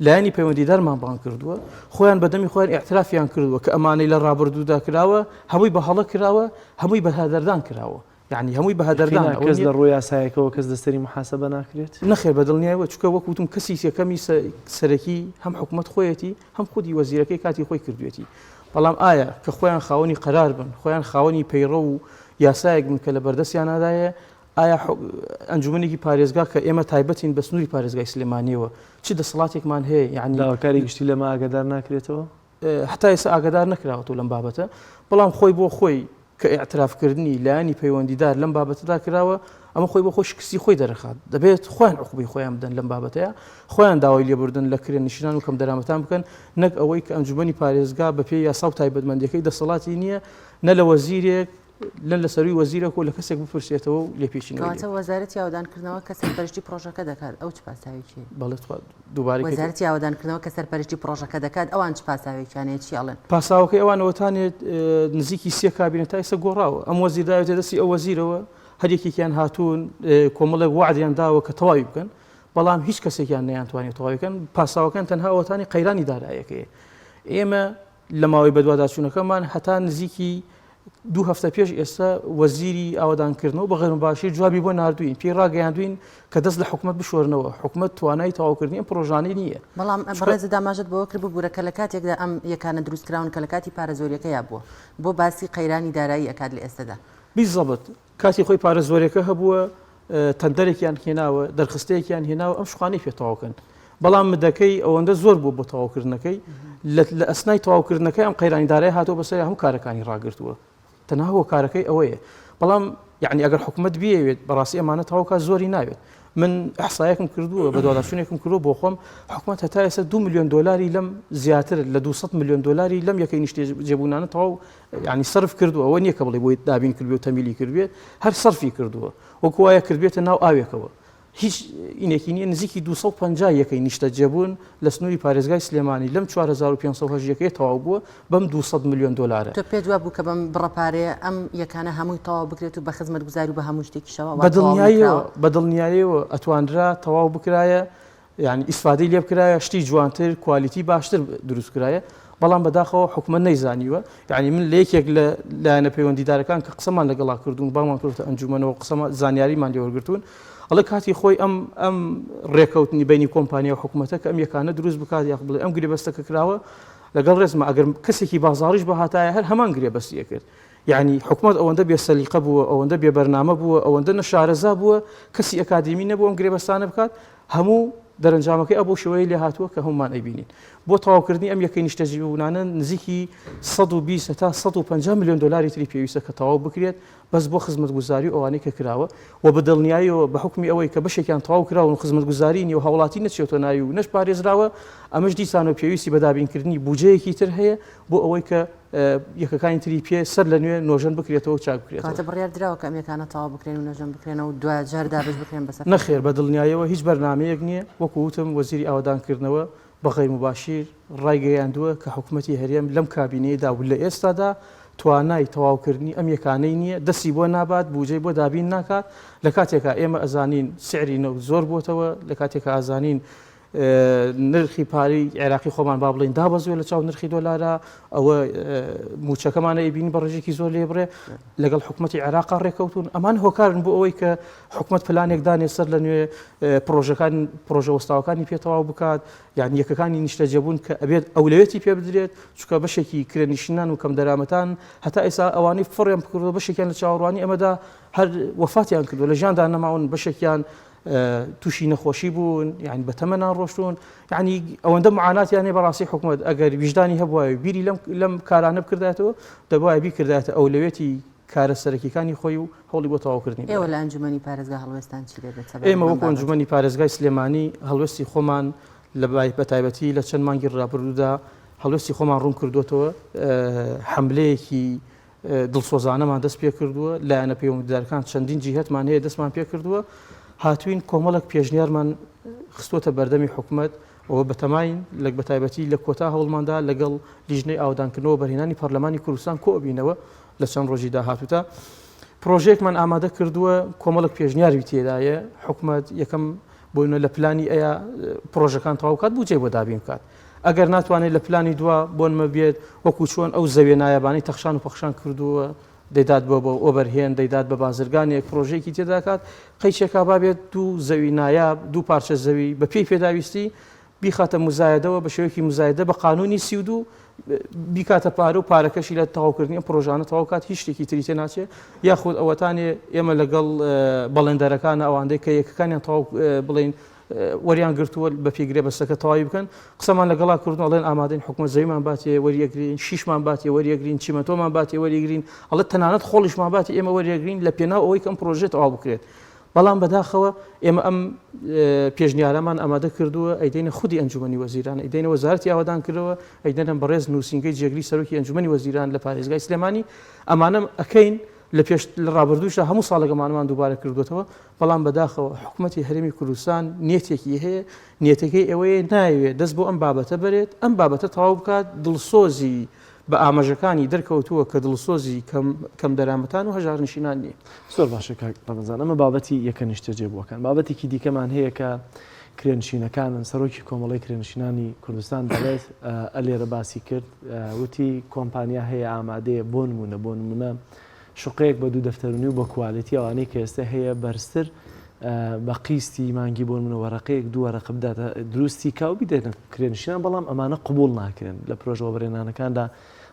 لایانی پەیوەندیدارمان بان کردووە خۆیان بەدەمی خۆیان ئیعترافیان کردووە کە ئەمانەی لە ڕابردوودا کراوە هەمووی بە هەڵە کراوە هەمووی بەهادەردان کراوە یعنی هەمووی بەهادەردان کەس لە ڕۆی یاسایەکەوە کەس دەستەری محاسبە ناکرێت نەخێر بەدڵنیایەوە چکە وەکوتم کەسی یەکەمی سەرەکی هەم حکوومەت خۆیەتی هەم خودی وەزیرەکەی کاتی خۆی کردوێتی بەڵام ئایا کە خۆیان خاوەنی قەرار بن خۆیان خاوەنی پەیڕە و یاسایەک بن کە لە بەردەستیان نادایە ئایا ئەنجومەنێکی پارێزگا کە ئێمە تایبەتین بە سنووری پارێزگای سلێمانیەوە چ دەسەڵاتێکمان هەیە یعنی داواکاری گشتی لەمە ئاگادار ناکرێتەوە هەتا ئێستا ئاگادار نەکراوەوە لەم بابەتە بەڵام خۆی بۆ خۆی کە ئاعترافکردنی لایانی پەیوەندیدار لەم بابەتەدا کراوە ئەمە خۆی بۆ خۆش کسی خۆی دەرەخات دەبێت خۆیان عقوبەی خۆیان بدەن لەم بابەتەیە خۆیان داوای لێبوردن لە کرێنشینان و کەم دەرامەتان بکەن نەک ئەوەی کە ئەنجومەنی پارێزگا بە پێی یاسا و تایبەتمەندیەکەی دەسەڵاتی نییە نە لە وەزیرێک لەن لە سەروی وەزیرێک و لە کەسێک بپرسێتەوە و لێپێچینەوە وەزارەتی ئاودانکردنەوە کە سەرپەرشتی پرۆژەکە دەکات ئەو چ پاساوێکی بەڵێت دووبارە وەزارەتی ئاودانکردنەوە کە سەرپەرشتی پرۆژەکە دەکات ئەوان چ پاساوێکیانەیە چیاڵێن پاساوەکەی ئەوانەوەتانێت نزیکی سێ کابینە تا ئێستا گۆڕاوە ئەم وەزیرداوێتە دەستی ئەو وەزیرەوە هەرێکێکیان هاتوون کۆمەڵێک وعدیان داوە کە تەواوی بکەن بەڵام هیچ کەسێکیان نەیانتوانێت تەواوی بکەن پاساوەکان تەنها ئەوەتانی قەیرانی دارایەکەیە ئێمە لە ماوەی بەدواداچوونەکەمان هەتا نزیکی 2 هەفتە پێش ئێستا وەزیری ئاوادانکردنەوە بە غەیرمباشی جوابی بۆ ناردوین پێی ڕاگەیاندوین کە دەست لە حکوومەت بشۆرنەوە حکوومەت توانای تەواوکردنی ئەم پرۆژانەی نییە بەڵام بەڕێز داماژت بەوە کرد بوورە کە لە کاتێکدا ئەم یەکانە دروستکراون کە لە کاتی پارێزۆریەکەیە بووە بۆ باسی قەیرانی دارایی ئەکات لە ئێستادا بیزەبت کاتی خۆی پارێزۆریەکە هەبووە تەندەرێکیان هێناوە دەرخستەیەکیان هێناوە ئەم شخوانەی پێ تەواوکەن بەڵام مدەکەی ئەوەندە زۆر بوو بۆ تەواوکردنەکەی لە ئەسنای تەواوکردنەکەی ئەم قەیرانی دارایی هاتۆ بەسەر هەموو کارەکانی ڕاگرتووە تەنها هۆکارەکەی ئەوەیە بەڵام یعنی ئەگەر حکوومەت بیەوێت بەڕاستی ئەمانە تەواوکات زۆری ناوێت من ئەحسایەکم کردووە بە دوواداچوونێکم کردو بۆ خۆم حکوومەت هەتا ئێستا 2 ملیۆن دلاری لەم زیاتر لە 200 ملیۆن دلاری لەم یەکەی نیشتێ جێبوونانە تەواو یعنی سەرف کردووە ئەوە نییە کە بڵێ بۆی دابین کردوێت تەمیلی کردوێت هەر سەرفی کردووە وەکو وایە کردوێتە ناو ئاوێکەوە هیچ اینێکی نییە نزیکی 250 یەکەی نیشتە جێبوون لە سنووری پارێزگای سلێمانی لەم 4500 تەواو بووە بەم 200 میلیۆن دلار. تۆ پێ جواب بوو کە بەم بڕەپارەیە ئەم یەکانە هەمووی تەواو بکرێت و بە خزمەتگوزاری و بە هەموو شتێکیشەوە بەدڵنیاییەوە ئەتواندرا تەواو بکرایە، یعنی ئیسفادەی لێ بکرایە، شتی جوانتر کوالیتی باشتر دروست کرایە، بەڵام بەداخەوە حکومە نەیزانیوە. یعنی من لە یەکێک لە لایەنە پەیوەندیدارەکان کە قسەمان لەگەڵا کردوون بامان کردوتە ئەنجومەنەوە قسەمان زانیاریمان لێوەرگرتوون، ئەڵێ کاتی خۆی ئەم ڕێکەوتنی بینی کۆمپانیا و حکوومەتە کە ئەم یەکانە دروست بکات یا بڵێ ئەم گرێبەستەکە کراوە لەگەڵ ڕێزمە ئەگەر کەسێکی بازاڕیش بە هاتایە هەر هەمان گرێبەستیە کرد. یعنی حکومت ئەوەندە بێ سەلیقە بووە، ئەوەندە بێ بەرنامە بووە، ئەوەندە نەشارەزا بووە کەسی ئەکادمی نەبووە ئەم گرێبەستانە بکات، هەموو دەرەنجامەکەی ئەو شێوەیە لێ هاتووە کە هەمومان ئەیبینین. بۆ تەواوکردنی ئەم یەکەی نیشتە جێبوونانە نزیکی 120 تا 150 میلیۆن دلاری تری پێویستە کە تەواو بکرێت بەس بۆ خزمەتگوزاری ئەوانەی کە کراوە و بەدڵنیاییەوە بە حکمی ئەوەی کە بەشێکیان تەواو کراون و خزمەتگوزاری نیە و هەوڵاتی نەچێتە ناوی و نەش پارێزراوە، ئەمەش دیسانەوە پێویستی بەدابینکردنی بودجەیەکی تر هەیە بۆ ئەوەی کە یەکەکانی تری پێ سەر لە نوێ نۆژەن بکرێتەوە چاک بکرێتەوە. کاتە بڕیار درراوە کە ئەم یەکانە تەواو بکرێن و نۆژەن بکرێنەوە و دوای جار دابش بکرێن بەسەر نەخێر بەدڵنیاییەوە هیچ بەرنامەیەک نییە. وەکو وتم وەزیری ئاوادانکردنەوە بە غەیر مباشیر ڕایگەیاندووە کە حکوومەتی هەرێم لەم کابینەیەدا و لە ئێستادا توانای تەواوکردنی ئەم یەکانەی نییە، دەستی بۆ نابات، بودجەی بۆ دابین ناکات. لە کاتێکە ئێمە ئەزانین سعری نەوت زۆر بۆتەوە، لە کاتێکە ئازانین نرخی پارەی عێراقی خۆمان با بڵین دابەزوێ لە چاو نرخی دۆلارە، ئەوە موچەکەمانە ئەیبینی بە ڕێژێکی زۆر لێ بڕێ لەگەڵ حکوومەتی عێراقا ڕێکەوتون. ئەمان هۆکارن بۆ ئەوەی کە حکوومەت پلانێک دانێ سەر لە نوێ پرۆژە وەستاوەکانی پێتەواو بکات، یعنی یەکەکانی نیشتە جێبوون کە ئەبێت ئەولەوێتی پێ بدرێت، چونکە بەشێکی کرێنشینان و کەم دەرامەتان هەتا ئێستا ئەوانەی فڕیان بکردەوە بەشێکیان لە چاوەڕوانی ئەمەدا هەر وەفاتیان کردو لە ژیاندا نەماون، بەشێکیان تووشی نەخۆشی بوون، یعنی بە تەمەنان ڕۆشتون، یعنی ئەوەندە معاناتیانێ بەڕاستی حکوومەت ئەگەر ویژدانی هەبووە بیری لەم کارانە بکردایەتەوە دەبوایە بیکردایەتە ئەولەوێتی کارە سەرەکیەکانی خۆی و هەوڵی بۆ تەواوکردنی. ئێوە لە ئەنجومەنی پارێزگا هەڵوێستان چی دەبێت؟ ئێمە وەکو ئەنجومەنی پارێزگای سلێمانی هەڵوێستی خۆمان لە بەتایبەتی لە چەند مانگی ڕابردوودا هەڵوێستی خۆمان ڕوون کردوتەوە، حملەیەکی دڵسۆزانەمان دەست پێ کردووە، لایەنە پەیوەندیدارەکان چەندین جیهەتمان هەیە دەستمان پێ کردووە، هاتوین کۆمەڵک پێشنیارمان خستوتە بەردەمی حکوومەت ئەوە بەتەماین لە بەتایبەتی لە کۆتا هەوڵماندا لەگەڵ لیژنەی ئاودانکردنەوە بەرهێنانی پەرلەمانی کوردستان کۆبینەوە لە چەند ڕۆژی داهاتووتا. پرۆژێکمان ئامادە کردووە کۆمەڵک پێشنیاری تێدایە، حکوومەت یەکەم بۆینە لە پلانی ئەیە پرۆژەکان تەواو کات بودجێ بۆ دابین بکات. ئەگەر ناتوانێت لە پلانی دووە بۆنمە بێت وەکو چۆن ئەو زەویە نایابانی تەخشان و پەخشان کردووە دەیدات بۆ ئۆبەرهێن، دەیدات بە بازرگانێک پرۆژێکی تێداکات، قەیچێکا بابێت دوو زەوی نایاب دوو پارچە زەوی بە پێی پێداویستی بیخاتە مزایدەوە بە شێوەیەکی مزایدە بە قانونی 32 بیکاتە پارە و پارەکەشی لە تەواوکردنی پرۆژانە تەواو کات هیچ شتێکی تری تێ ناچێت، یاخود ئەوەتانێ ئێمە لەگەڵ بەڵێندەرەکانە ئەوانەی کە یەکەکانیان تەواو بڵین وەریان گرتووە بە پێگرێ بەستەکە تەواوی بکەن، قسەمان لەگەڵا کردن ئەڵێن ئامادەین حکومەت زەویمان باتێ وەریەگرین، شیشمان باتێ وەریەگرین، چیمەتۆمان باتێ وەریەگرین، ئەڵێ تەنانەت خۆڵیشمان باتی ئێمە وەریەگرین لە پێناو ئەوەی کەم پرۆژێ تەواو بکرێت. بەڵام بەداخەوە ئێمە ئەم پێشنیارەمان ئامادە کردووە ئەیدەینە خودی ئەنجومەنی وەزیران، ئەیدەینە وەزارەتی ئاوادان کردەوە، ئەیدەنە بەڕێز نووسینگەی جێگری سەرۆکی ئەنجومەنی وەزیران لە پارێزگای سلێمانی. ئەمانەم ئەکەین لە ڕابردووشدا هەموو ساڵەکەمانمان دووبارە کردوێتەوە، بەڵام بەداخەوە حکوومەتی هەرێمی کوردستان نیەتێکی هەیە، نیەتەکەی ئەوەیە ناوێت دەست بۆ ئەم بابەتە بەرێت، ئەم بابەتە تەواو بکات، دڵسۆزی بە ئاماژەکانی دەرکەوتووە کە دڵسۆزی کەم دەرامەتان و هەژارنشینان نییە. زۆر باشە ڕەمەزان، ئەمە بابەتی یەکە نیشتە جێبووەکان. بابەتێکی دیکەمان هەیە کە کرێنشینەکانن، سەرۆکی کۆمەڵی کرێنشینانی کوردستان دەڵێت ئەلێرە باسی کرد، وتی کۆمپانیا هەیە ئامادەیە بۆ نمونە شوقەیەک بە دوو دەفتەرونی و بە کوالیتی ئەوانەی کە ئێستا هەیە بەرزتر بە قیستی مانگی بۆ منە وەرەقەیەک دوو وەرەقە بداتە دروستی کاو بدێنن کرێنشینان، بەڵام ئەمانە قبول ناکرێن لە پرۆژەوە بەرێنانەکاندا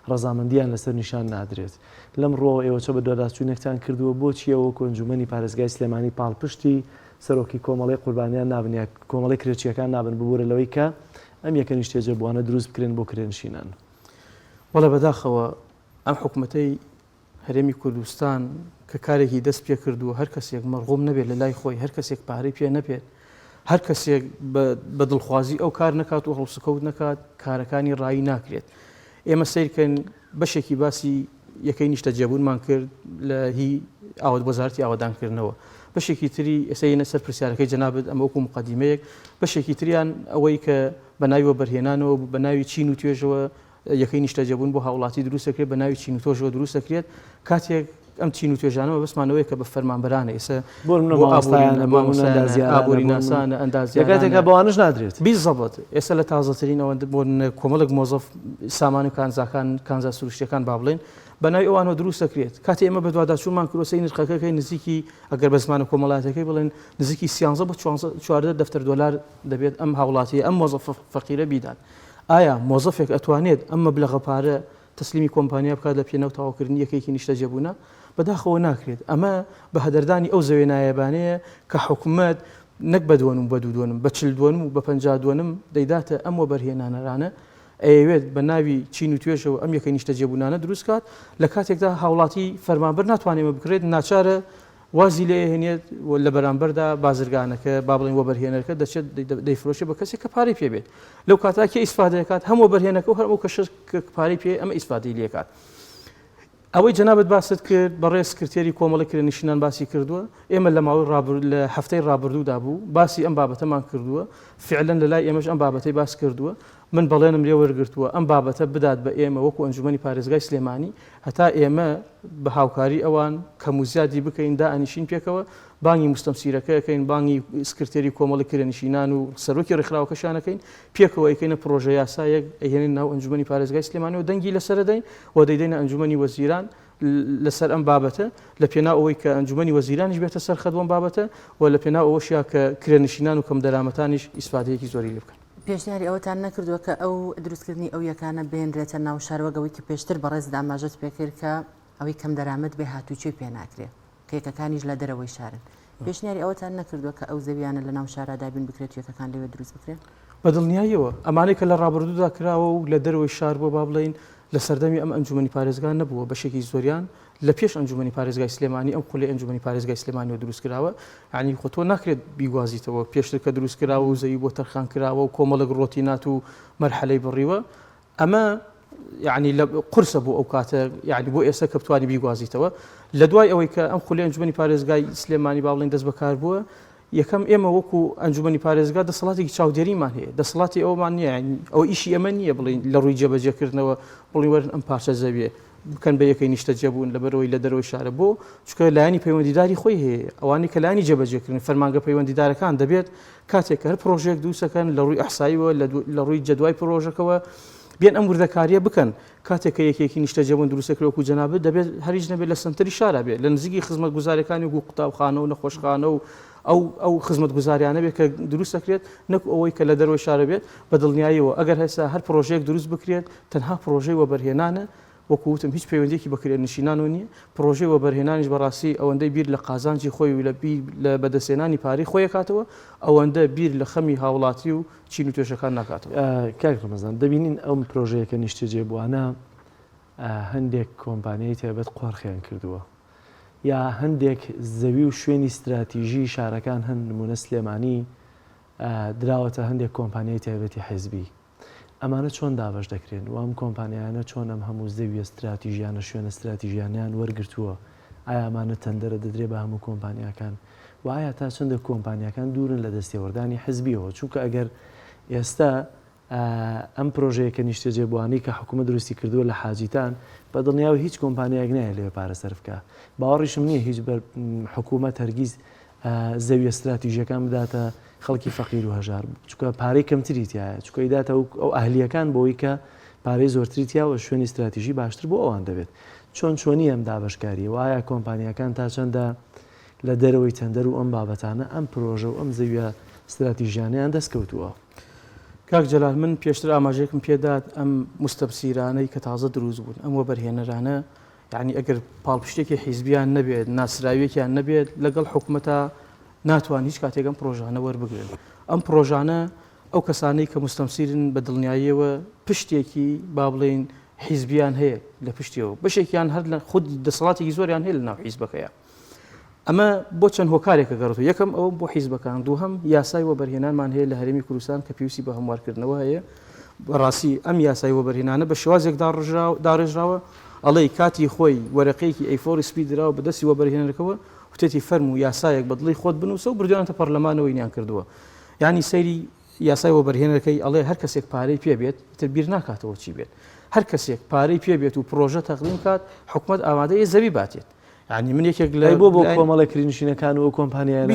ڕەزامەندیان لەسەر نیشان نادرێت. لەم ڕۆ ئێوە چۆ بە دوواداچوونێکتان کردووە بۆچیەوە کۆنجومەنی پارێزگای سلێمانی پاڵپشتی سەرۆکی کۆمەڵی قوربانیان نابن یا کۆمەڵی کرێچیەکان نابن ببوورە لەوەی کە ئەم یەکە نیشتێجە بووانە دروست بکرێن بۆ کرێنشینان؟ وەڵێ بەداخەوە ئەم حکوومەتەی هەرێمی کوردستان کە کارێکی دەست پێ کردووە هەر کەسێک مەرغوم نەبێت لە لای خۆی، هەر کەسێک پارەی پێ نەبێت، هەر کەسێک بە دڵخوازی ئەو کار نکات و هەڵسوکەوت نکات، کارەکانی ڕایی ناکرێت. ئێمە سیرکەن بەشێکی باسی یەکەی نیشتە جێبوونمان کرد لە هی وەزارەتی ئاوادانکردنەوە، بەشێکی تری ئێسینە سەر پرسیارەکەی جەنابەت ئەمە وەکو مقدیمەیەک بەشێکی تریان ئەوەی کە بە ناوی وەبەرهێنانەوە بە ناوی چین و توێژەوە یەکەی نیشتەجەبوون بۆ هاوڵاتی دروست دەکرێت بە ناوی چین و تۆژەوە دروست دەکرێت کاتێک ئەم چین و توێژانەوە بەسمانەوەی کە بە فەرمانبەرانە ئێستا ئابووری ناسانە ئەندازیەکاتێکە بەوانش نادرێت بیزەبەت ئێستا لە تازەترین ئەوەندە بۆ کۆمەڵک مۆزەف سامان و کانزاکان کانزا سروشتەکان با بڵێن بەناوی ئەوانەوە دروست دەکرێت کاتی ئێمە بە دوواداچوومان کرۆسەی نرخەکەی نزیکی ئەگەر بە زمانە کۆمەڵاتەکەی بڵێن نزیکی 13 بە 14 دەفتەر دۆلار دەبێت ئەم هاوڵاتی ئەم مۆزەف فەقیرە بیدات ئایا مۆزەفێک ئەتوانێت ئەم مەبلەغە پارە تەسلیمی کۆمپانیا بکات لە پێنەوە تاواکردنی یەکێکی نیشتەجێبوونە بەداخەوە ناکرێت ئەمە بە هەدەردانی ئەو زەوێ نایەبانەیە کە حکوومەت نەک بە دووەنم بە دوودوەنم بە چل دووەنم و بە 50 دووەنم دەیداتە ئەم وەبەرهێنانەرانە ئەوێت بە ناوی چین و توێژەوە ئەم یەکەی نیشتەجێبوونانە دروست کات لە کاتێکدا هاوڵاتی فەرمانبەر ناتوانێمە بکرێت ناچارە وازی لێ هێنێت لە بەرامبەردا بازرگانەکە با بڵین وەبەرهێنەرەکە دەچێت دەیفرۆشێت بە کەسێک کە پارەی پێبێت لەو کاتاکە ئیسفادەکات هەم وەبەرهێنەکە و هەرموو کەش پارەی پێ ئەمە ئیسفادەی لێکات ئەوەی جەنابەت باست کرد بەڕێز سکرتێری کۆمەڵی کرێنشینان باسی کردووە ئێمە لە ماوەی لە هەفتەی ڕابردوودا بوو باسی ئەم بابەتەمان کردووە فعلەن لە لای ئێمەش ئەم بابەتەی باس کردووە من بەڵێنم لێ وەرگرتووە ئەم بابەتە بدات بە ئێمە وەکو ئەنجومەنی پارێزگای سلێمانی هەتا ئێمە بە هاوکاری ئەوان کەم و زیادی بکەین دائانیشین پێکەوە بانگی مستەمسیرەکەیەکەین بانگی سکرتێری کۆمەڵی کرێنشینان و سەرۆکی ڕێکخراوەکەشانەکەین پێکەوە ئەیکەینە پرۆژە یاسایەک ئەهێنین ناو ئەنجومەنی پارێزگای سلێمانی و دەنگی لەسەر دەین و دەیدەینە ئەنجومەنی وەزیران لەسەر ئەم بابەتە لە پێنا ئەوەی کە ئەنجومەنی وەزیرانیش بێتە سەر خەدوەم بابەتە و لە پێنا ئەوەشیا کە کرێنشینان و کەم دەرامەتانیش ئیسفادەیەکی زۆری لێ بکەن پێشنیاری ئەوتان نەکردووە کە ئەو دروستکردنی ئەو یەکانە بێنرێتە ناو شاروەگەوەی کە پێشتر بەڕێز داماژەت پێکرد کە ئەوەی کەم دەرامەت بێ هاتووچێ پێ ناکرێت کێکەکانیش لە دەرەوەی شارن پێشنیاری ئەوتان نەکردووە کە ئەو زەویانە لە ناو شارەدا بین بکرێت یەکەکان لەوێ دروست بکرێت بەدڵنیاییەوە ئەمانەی کە لە ڕابردوودا کراوە و لە دەرەوەی شار بۆ با بڵین لە سەردەمی ئەم ئەنجومەنی پارێزگان نەبووە بەشێکی زۆریان لە پێش ئەنجومەنی پارێزگای سلێمانی ئەم قولەی ئەنجومەنی پارێزگای سلێمانی و دروست کراوە یعنی خۆ تۆ ناکرێت بیگوازیتەوە پێشتر کە دروست کراوە و زەوی بۆ تەرخان کراوە و کۆمەڵک ڕۆتینات و مەرحەلەی بڕیوە ئەمە یعنی لە قورسە بۆ ئەو کاتە یعنی بۆ ئێستا کە بتوانی بیگوازیتەوە لە دوای ئەوەی کە ئەم قولەی ئەنجومەنی پارێزگای سلێمانی با بڵین دەست بەکار بووە یەکەم ئێمە وەکو ئەنجومەنی پارێزگا دەسەڵاتێکی چاودێریمان هەیە دەسەڵاتی ئەومان نییە ئەو ئیشی ئەمە نییە بڵین لە ڕووی جێبەجێکردنەوە بڵین وەرن ئەم پارچە زەویە بکەن بە یەکەی نیشتەجێبوون لەبەرەوەی لە دەرەوەی شارە بۆ چکە لایانی پەیوەندیداری خۆی هەیە ئەوانی کە لایانی جێبەجێکردن فەرمانگە پەیوەندیدارەکان دەبێت کاتێک هەر پرۆژێک دووسەکەن لە ڕووی ئەحساییەوە لە ڕووی جەدوای پرۆژەکەەوە بێن ئەم وردەکاریە بکەن کاتێک کە یەکێکی نیشتەجێبوون دروستەکرێوەکو جەنابەت دەبێت هەریج نەبێت لە سنتری شارە بێت لە نزیکی خزمەت گوزارەکانی و قوتابخانە و نەخۆشخانە و ئەو خزمەت گوزاریانە بێت کە دروست دەکرێت نەک ئەوەی کە لە دەرەوەی شارە بێت بە دڵنیاییەوە ئەگەر هەستا هەر پرۆژەیەک دروست بکرێت تەنها پرۆژەی وەبەرهێنانە وەکوتم هیچ پەیوەندێکی بە کرێنشینانەوە نییە پرۆژەی وەبەرهێنانیش بەڕاستی ئەوەندەی بیر لە قازانجی خۆی و لە بەدەستێنانی پارەی خۆی کاتەوە ئەوەندە بیر لە خەمی هاوڵاتی و چین و توێژەکان ناکاتەوە کاک ڕەمەزان دەبینین ئەم پرۆژەیەکە نیشتەجێبووانە هەندێک کۆمپانیای تایبەت قوارخیان کردووە یا هەندێک زەوی و شوێنی استراتیژی شارەکان هەن نمونە سلێمانی دراوەتە هەندێک کۆمپانیای تایبەتی حیزبی ئەمانە چۆن دابش دەکرێن و ئەم کۆمپانیانە چۆن ئەم هەموو زەوی استراتیژیانە شوێنە استراتیژیانیان وەرگرتووە ئایا ئەمانە تەندەرە دەدرێت بە هەموو کۆمپانیەکان و ئایا تا چەندە کۆمپانیەکان دوورن لە دەستێوەردانی حیزبیەوە چونکە ئەگەر ئێستا ئەم پرۆژەیەکە نیشتەجێبووانی کە حکوومەت دروستی کردووە لە حاجیتان بە دڵنیاوە هیچ کۆمپانیایەک نایە لێ پارە سەرف بکە باوەڕیشم نییە هیچ حکوومەت هەرگیز زەوی استراتیژیەکان بداتە خەڵکی فەقیر و هەژار چونکە پارەی کەمتری تایە چونکە ئیداتە ئەو ئەهلیەکان بۆی کە پارەی زۆرتری تیاوە شوێنی استراتیژی باشتر بۆ ئەوان دەبێت چۆنی ئەم دابشکاری وایە کۆمپانیەکان تا چەندە لە دەرەوەی تەندەر و ئەم بابەتانە ئەم پرۆژە و ئەم زەویە استراتیژیانیان دەستکەوتووە کاک جەلال من پێشتر ئاماژەیەکم پێدات ئەم مستەبسیرانەی کە تازە دروست بوون ئەم وەبەرهێنەرانە یعنی ئەگەر پاڵپشتێکی حیزبیان نەبێت ناسراویەکیان نەبێت لەگەڵ حکوومەتە ناتوان هیچ کاتێک ئەم پرۆژانە وەربگرن ئەم پرۆژانە ئەو کەسانەی کە مستەمسیرن بە دڵنیاییەوە پشتێکی با بڵێن حیزبیان هەیە لە پشتیەوە بەشێکیان هەر لە خود دەسەڵاتێکی زۆریان هەیە لە ناو حیزبەکەیە ئەمە بۆ چەند هۆکارێکە گەڕێتەوە یەکەم ئەو بۆ حیزبەکان دووهەم یاسای وەبەرهێنانمان هەیە لە هەرێمی کوردستان کە پێویستی بە هەموارکردنەوە هەیە بەڕاستی ئەم یاسای وەبەرهێنانە بە شێوازێک داڕێژراوە ئەڵێ کاتی خۆی وەرەقەیەکی ئەیفۆری سپی درراوە بەدەستی وەبەرهێنەرەکەەوە وتێتی فەرم و یاسایەک بەدڵی خۆت بنووسە و بردوانتە پەرلەمانەوەی نیان کردووە ینی سەیری یاسای وەبەرهێنەکەی ئەڵێ هەر کەسێک پارەی پێبێت تر بیر ناکاتەوە چی بێت هەر کەسێک پارەی پێبێت و پرۆژە تەقدیم کات حکومت ئامادەیە زەوی باتێت ینی من یەکێک لە بۆ کۆمەڵە کرێنشینەکان و کۆمپانیای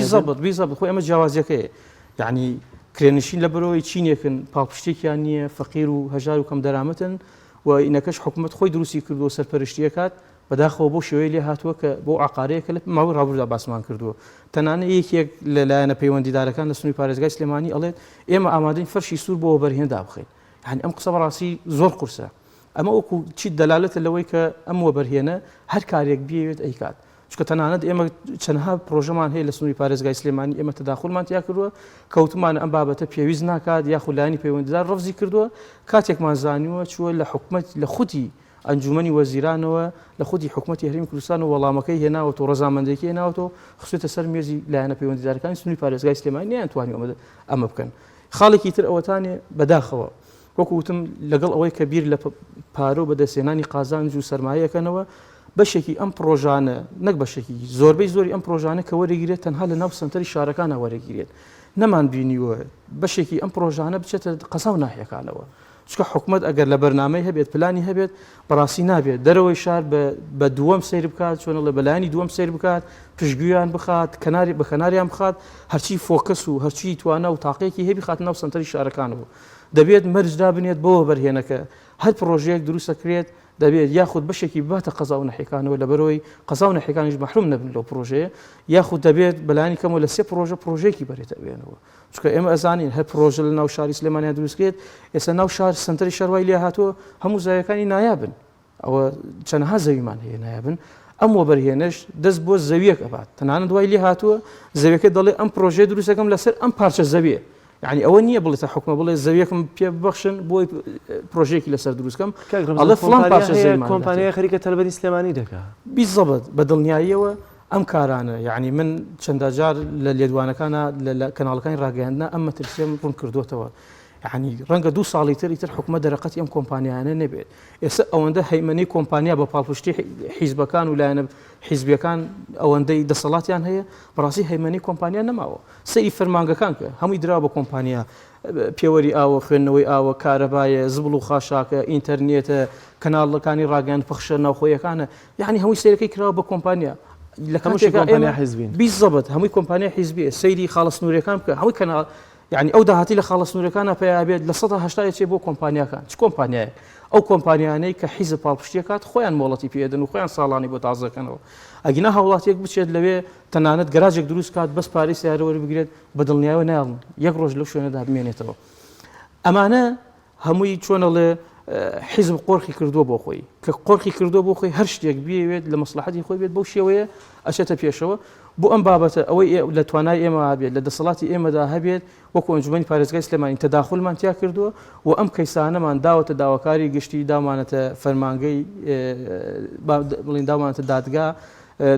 بیزەبت خۆی ئەمە جیاوازیەکەیە ینی کرێنشین لە بەرەوەی چینێکن پاڵپشتێکیان نییە فەقیر و هەژار و کەم دەرامەتن و ئینەکەش حکومت خۆی دروستی کردو سەرپەرشتیەکات بەداخەوە بۆ شێوەیە لێ هاتووە کە بۆ عقارەیەکە لە ماوەی ڕابردوودا باسمان کردووە تەنانە یەکێک لەلایەنە پەیوەندیدارەکان لە سنووی پارێزگای سلێمانی ئەڵێت ئێمە ئامادەین فەرشی سوور بۆ وەبەرهێندا بخەین هەن ئەم قسە بەڕاستی زۆر قورسە ئەمە وەکو چیت دەلالەتە لەوەی کە ئەم وەبەرهێنە هەر کارێک بێت ئەیکات چکە تەنانەت ئێمە چەندها پرۆژەمان هەیە لە سنووری پارێزگای سلێمانی ئێمە تەداخڵمان تیا کردووە کەوتمان ئەم بابەتە پێویست ناکات یاخو لایەنی پەیوەندیدار ڕەفزی کردووە کاتێکمان زانیوە چووە لە حکومەت لە خودی ئەنجومەنی وەزیرانەوە لە خودی حکومەتی هەرێمی کوردستان و وەڵامەکەی هێناوەتەوە ڕەزامەندێکی هێناوەتەوە خستێتە سەر مێزی لایەنە پەیوەندیدارەکانی سنووری پارێزگای سلێمانی نیانتوانی ئەمە بکەن خاڵێکی تر ئەوەتانێ بەداخەوە وەکو وتم لەگەڵ ئەوەی کە بیر لە پارە و بەدەستێنانی قازانج و سەرمایەکەنەوە بەشێکی ئەم پرۆژانە نەک بەشێکی زۆربەی زۆری ئەم پرۆژانە کە وەرەگیرێت تەنها لە ناو سنتەری شارەکانە وەرەگیرێت نەمان بینیوە بەشێکی ئەم پرۆژانە بچێتە قەسا و ناحیەکانەوە چکە حکومت ئەگەر لە بەرنامەی هەبێت پلانی هەبێت بەڕاستی نابێت دەرەوەی شار بە دووەم سیر بکات چۆن لە بەلایانی دووەم سیر بکات پشتگویان بخات بە کەناریان بخات هەرچی فۆکەس و هەرچی توانە و تاقەیەکی هەبی خات ناو سنتەری شارەکانەوە دەبێت مەرجدا بنێت بۆ وەبەرهێنەکە هەر پرۆژەیەک دروستەکرێت دەبێت یاخود بەشێکی باتە قەزا و نەحیەکانەوە لە بەرەوەی قەزا و نەحیەکانیش مەحروم نەبن لەو پرۆژەیە یاخود دەبێت بەلایانی کەمەوە لە سێ پرۆژێکی بەرێتە بێنەوە چکە ئێمە ئەزانین هەر پرۆژە لە ناو شاری سلێمانیا دروستکرێت ئێستا ناو شار سنتەری شەروای لێ هاتووە هەموو زاویەکانی نایابن ئەوە چەندها زەویمان هەیە نایابن ئەم وەبەرهێنەش دەست بۆ زەویەک ئەبات تەنانەت دوای لێ هاتووە زەویەکە دەڵێ ئەم پرۆژێ دروستەکەم لەسەر ئەم پارچە زەویە يعني ئەوە نییە بڵێتە حکومە بڵێ زەویەکم پێ ببەخشن بۆی پرۆژێکی لەسەر دروستکەم ئەڵێ فڵان پارچە زەویمان کۆمپانیای خەریکە تەلبەری سلێمانی دەکات بیزەبەت بە دڵنیاییەوە ئەم کارانە یعنی من چەندە جار لە لێدوانەکانە لە کەناڵەکانی ڕاگەیاندنا ئەم مەترسیەم ڕوون کردوتەوە يعني ڕەنگە 2 ساڵی تر حکومە دەرەقەتی ئەم کۆمپانیانە نەبێت ئێستا ئەوەندە هەیمەنی کۆمپانیا بە پاڵپشتی حیزبەکان و لایەنە حیزبیەکان ئەوەندەی دەسەڵاتیان هەیە بەڕاستی هەیمەنی کۆمپانیا نەماوە سەیری فەرمانگەکان کە هەمووی درا بە کۆمپانیا پێوەری ئاوە خوێندنەوەی ئاوە کارەبایە زبڵ و خاشاکە ئینتەرنێتە کەناڵەکانی ڕاگەیان پەخشە ناوخۆیەکانە یعنی هەمووی سەیرەکەی کراوە بە کۆمپانیا لە کۆمپانیا حیزبین بیزەبەت هەمووی کۆمپانیا حیزبیە سەیری خاڵە سنوورەکان بکە هەمووی کەناڵ يعني ئەو داهاتی لە خاڵە سنوورەکانە پێیابێت لە 180 چێ بۆ کۆمپانیاکان چ کۆمپانیایە ئەو کۆمپانیانەی کە حیزب پاڵپشتیەکات خۆیان مۆڵەتی پێدەن و خۆیان ساڵانی بۆ تازەکەنەوە ئەگینا هەوڵاتیەک بچێت لەوێ تەنانەت گەراجێک دروست کات بەس پارەی سیارەوە بگرێت بە دڵنیاوە ناڵن یەک ڕۆژ لەو شوێنەدا بمێنێتەوە ئەمانە هەمووی چۆنەڵێ حیزب قۆرخی کردووە بۆ خۆی کە قۆرخی کردووە بۆ خۆی هەر شتێک بێت لە مەسلحەتی خۆی بێت بەو شێوەیە ئەچێتە پێشەوە بۆ ئەم بابەتە ئەوەی لە توانای ئێمە هەبێت لە دەسەڵاتی ئێمەدا هەبێت وەکو ئەنجومەنی پارێزگای سلێمانی تەداخڵمان تیا کردووە و ئەم کەیسانەمان داوەتە داواکاری گشتی دامانەتە فەرمانگەی بڵین دامانەتە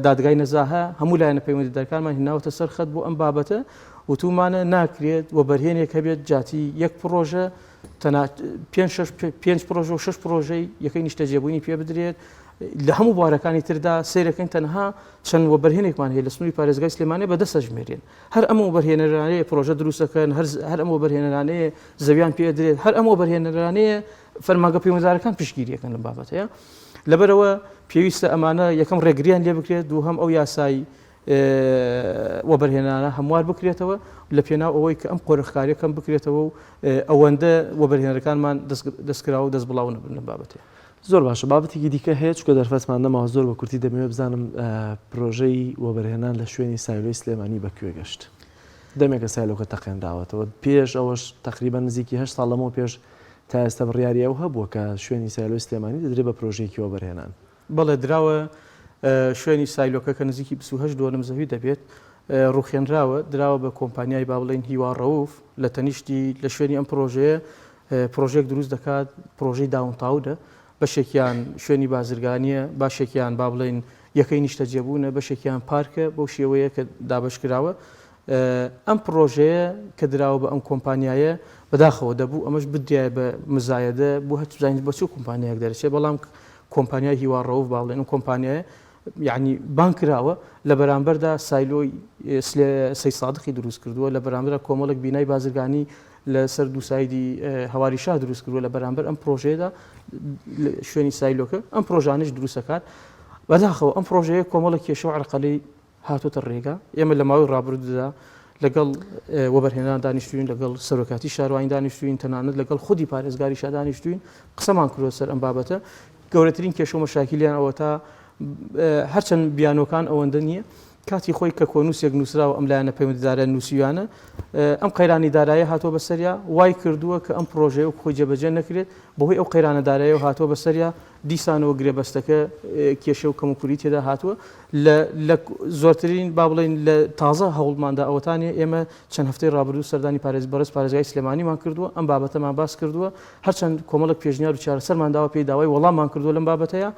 دادگای نەزاهە هەموو لایەنە پەیوەندیدارەکانمان هێناوەتە سەر خەت بۆ ئەم بابەتە وتومانە ناکرێت وەبەرهێنێک هەبێت جاتی یەک پرۆژە پێنج پرۆژە و 6 پرۆژەی یەکەی نیشتەجێبوونی پێ بدرێت لە هەموو بوارەکانی تردا سیرەکەین تەنها چەند وەبەرهێنێکمان هەیە لە سنووری پارێزگای سلێمانی بەدەستە ژمێرێن هەر ئەم وەبەرهێنەرانەیە پرۆژە دروستەکەن هەر ئەم وەبەرهێنەرانەیە زەویان پێدرێت هەر ئەم وەبەرهێنەرانەیە فەرمانگە پەیوەندیدارەکان پشتگیریەکەن لەم بابەتەیە لەبەرەوە پێویستە ئەمانە یەکەم ڕێگریان لێ بکرێت دووهەم ئەو یاسایی وەبەرهێنانە هەموار بکرێتەوە لە پێناو ئەوەی کە ئەم قۆرخکاریەکەم بکرێتەوە و ئەوەندە وەبەرهێنەرەکانمان دەستکراوە و دەست بڵاو نەبن لەم بابەتەیە زۆر باشە بابەتێکی دیکە هەیە چکە دەرفەتمان نەماوە زۆر بە کورتی دەمەوێت بزانم پرۆژەی وەبەرهێنان لە شوێنی سایلۆی سلێمانی بەکوێ گەشت دەمێکە سایلۆکە تەقێنراوەتەوە پێش ئەوەش تقریبا نزیکی 8 ساڵ لەمەوە پێش تا ئێستا بڕیاری ئەو هەبووە کە شوێنی سایلۆی سلێمانی دەدرێت بە پرۆژەیەکی وەبەرهێنان بەڵێ دراوە شوێنی سایلۆکە کە نزیکی 28 دۆنم زەوی دەبێت ڕوخێنراوە دراوە بە کۆمپانیای با بڵێن هیوا ڕەوف لە تەنیشتی لە شوێنی ئەم پرۆژەیە پرۆژێک دروست دەکات پرۆژەی داونتاودە بەشێکیان شوێنی بازرگانیە باشێکیان با بڵێن یەکەی نیشتەجێبوونە بەشێکیان پارکە بەو شێوەیە کە دابشکراوە ئەم پرۆژەیە کە دراوە بە ئەم کۆمپانیایە بەداخەوە دەبوو ئەمەش بدرایە بە مزایەدە بۆ هەچ بزانیت بە چ کۆمپانیایەک دەرەچێت بەڵام کۆمپانیای هیوا ڕەوف با بڵێن ئەم کۆمپانیایە یعنی بان کراوە لە بەرامبەردا سایلۆی سەی سادقی دروست کردووە لە بەرامبەر کۆمەڵک بینای بازرگانی لەسەر دووسایدی هەواری شاه دروست کردووە لە بەرامبەر ئەم پرۆژەیەدا شوێنی سایلۆکە ئەم پرۆژانش دروستەکات بەداخەوە ئەم پرۆژەیە کۆمەڵک کێشە و عەرقەلەی هاتوتە ڕێگا ئێمە لە ماوەی ڕابردوودا لەگەڵ وەبەرهێنان دانیشتوین لەگەڵ سەرۆکاتی شارواین دانیشتوین تەنانەت لەگەڵ خودی پارێزگاری شا دانیشتوین قسەمان کردوە سەر ئەم بابەتە گەورەترین کێشە و مەشاکیلیان ئەوە تا هەرچەند بیانۆکان ئەوەندە نییە کاتی خۆی کە کۆنووسێک نووسراوە ئەم لایەنە پەیوەندیدارە نووسیوانە ئەم قەیرانی دارایە هاتووە بەسەریا وای کردووە کە ئەم پرۆژەیە و خۆی جێبەجێ نەکرێت بەهۆی ئەو قەیرانە دارایە هاتووە بەسەریا دیسانەوە گرێبەستەکە کێشە و کەموکوری تێدا هاتووە لە زۆرترین با بڵێن لە تازە هەوڵماندا ئەوەتانێ ئێمە چەند هەفتەی ڕابردوو سەردانی بەڕێز پارێزگای سلێمانیمان کردووە ئەم بابەتەمان باس کردووە هەرچەند کۆمەڵک پێشنیار و چارەسەرمانداوە پێی داوای وەڵاممان کردووە لەم بابەتەیە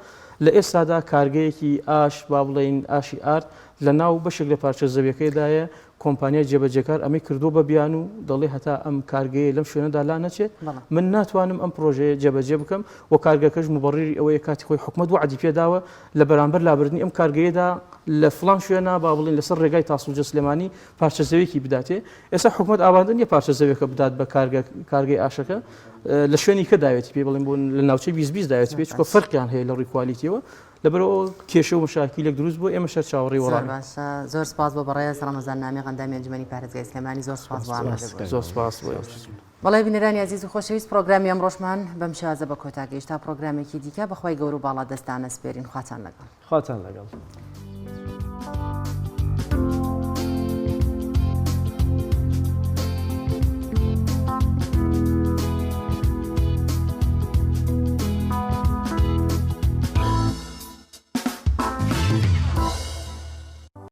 لە ئێستادا کارگەیەکی ئاش با بڵێن ئاشی ئارد لە ناو بەشێک لە پارچە زەویەکەیدایە کۆمپانیای جێبەجێکار ئەمەی کردو بە بیان و دەڵێ هەتا ئەم کارگەیە لەم شوێنەدا لا نەچێت من ناتوانم ئەم پرۆژەیە جێبەجێ بکەم و کارگەکەش مبڕیری ئەوەیە کاتی خۆی حکومەت وعدی پێداوە لە بەرامبەر لابردنی ئەم کارگەیەدا لە فڵان شوێنە با بڵێن لەسەر ڕێگای تاسوجە سلێمانی پارچە زەویەکی بداتێ ئێستا حکومەت ئاوادە نیە پارچە زەویەکە بدات بە کارگەی ئاشەکە لە شوێنی کە داوێتی پێ بڵێن بوون لە ناوچەی 20 داوێت پێ چکە فەرقیان هەیە لە ڕیکوالیتیەوە لەبەرەوە کێشە و مشاکیلێک دروست بوو ئێمە شەر چاوەڕێی وەڵام زۆر سپاس بۆ بەڕێز ڕەمەزان نامی ئەندامی ئەنجومەنی پارێزگای سلێمانی زۆر سپاس زۆر سپاس بەڵێ بینەرانی عزیز و خۆشەویست پرۆگرامی ئەمڕۆژمان بەم شازە بە کۆتاگەیشتا پرۆگرامێکی دیکە بەخوای گەور و باڵا دەستانە سپێرین خواتان لەگەڵ خواتان لەگەڵ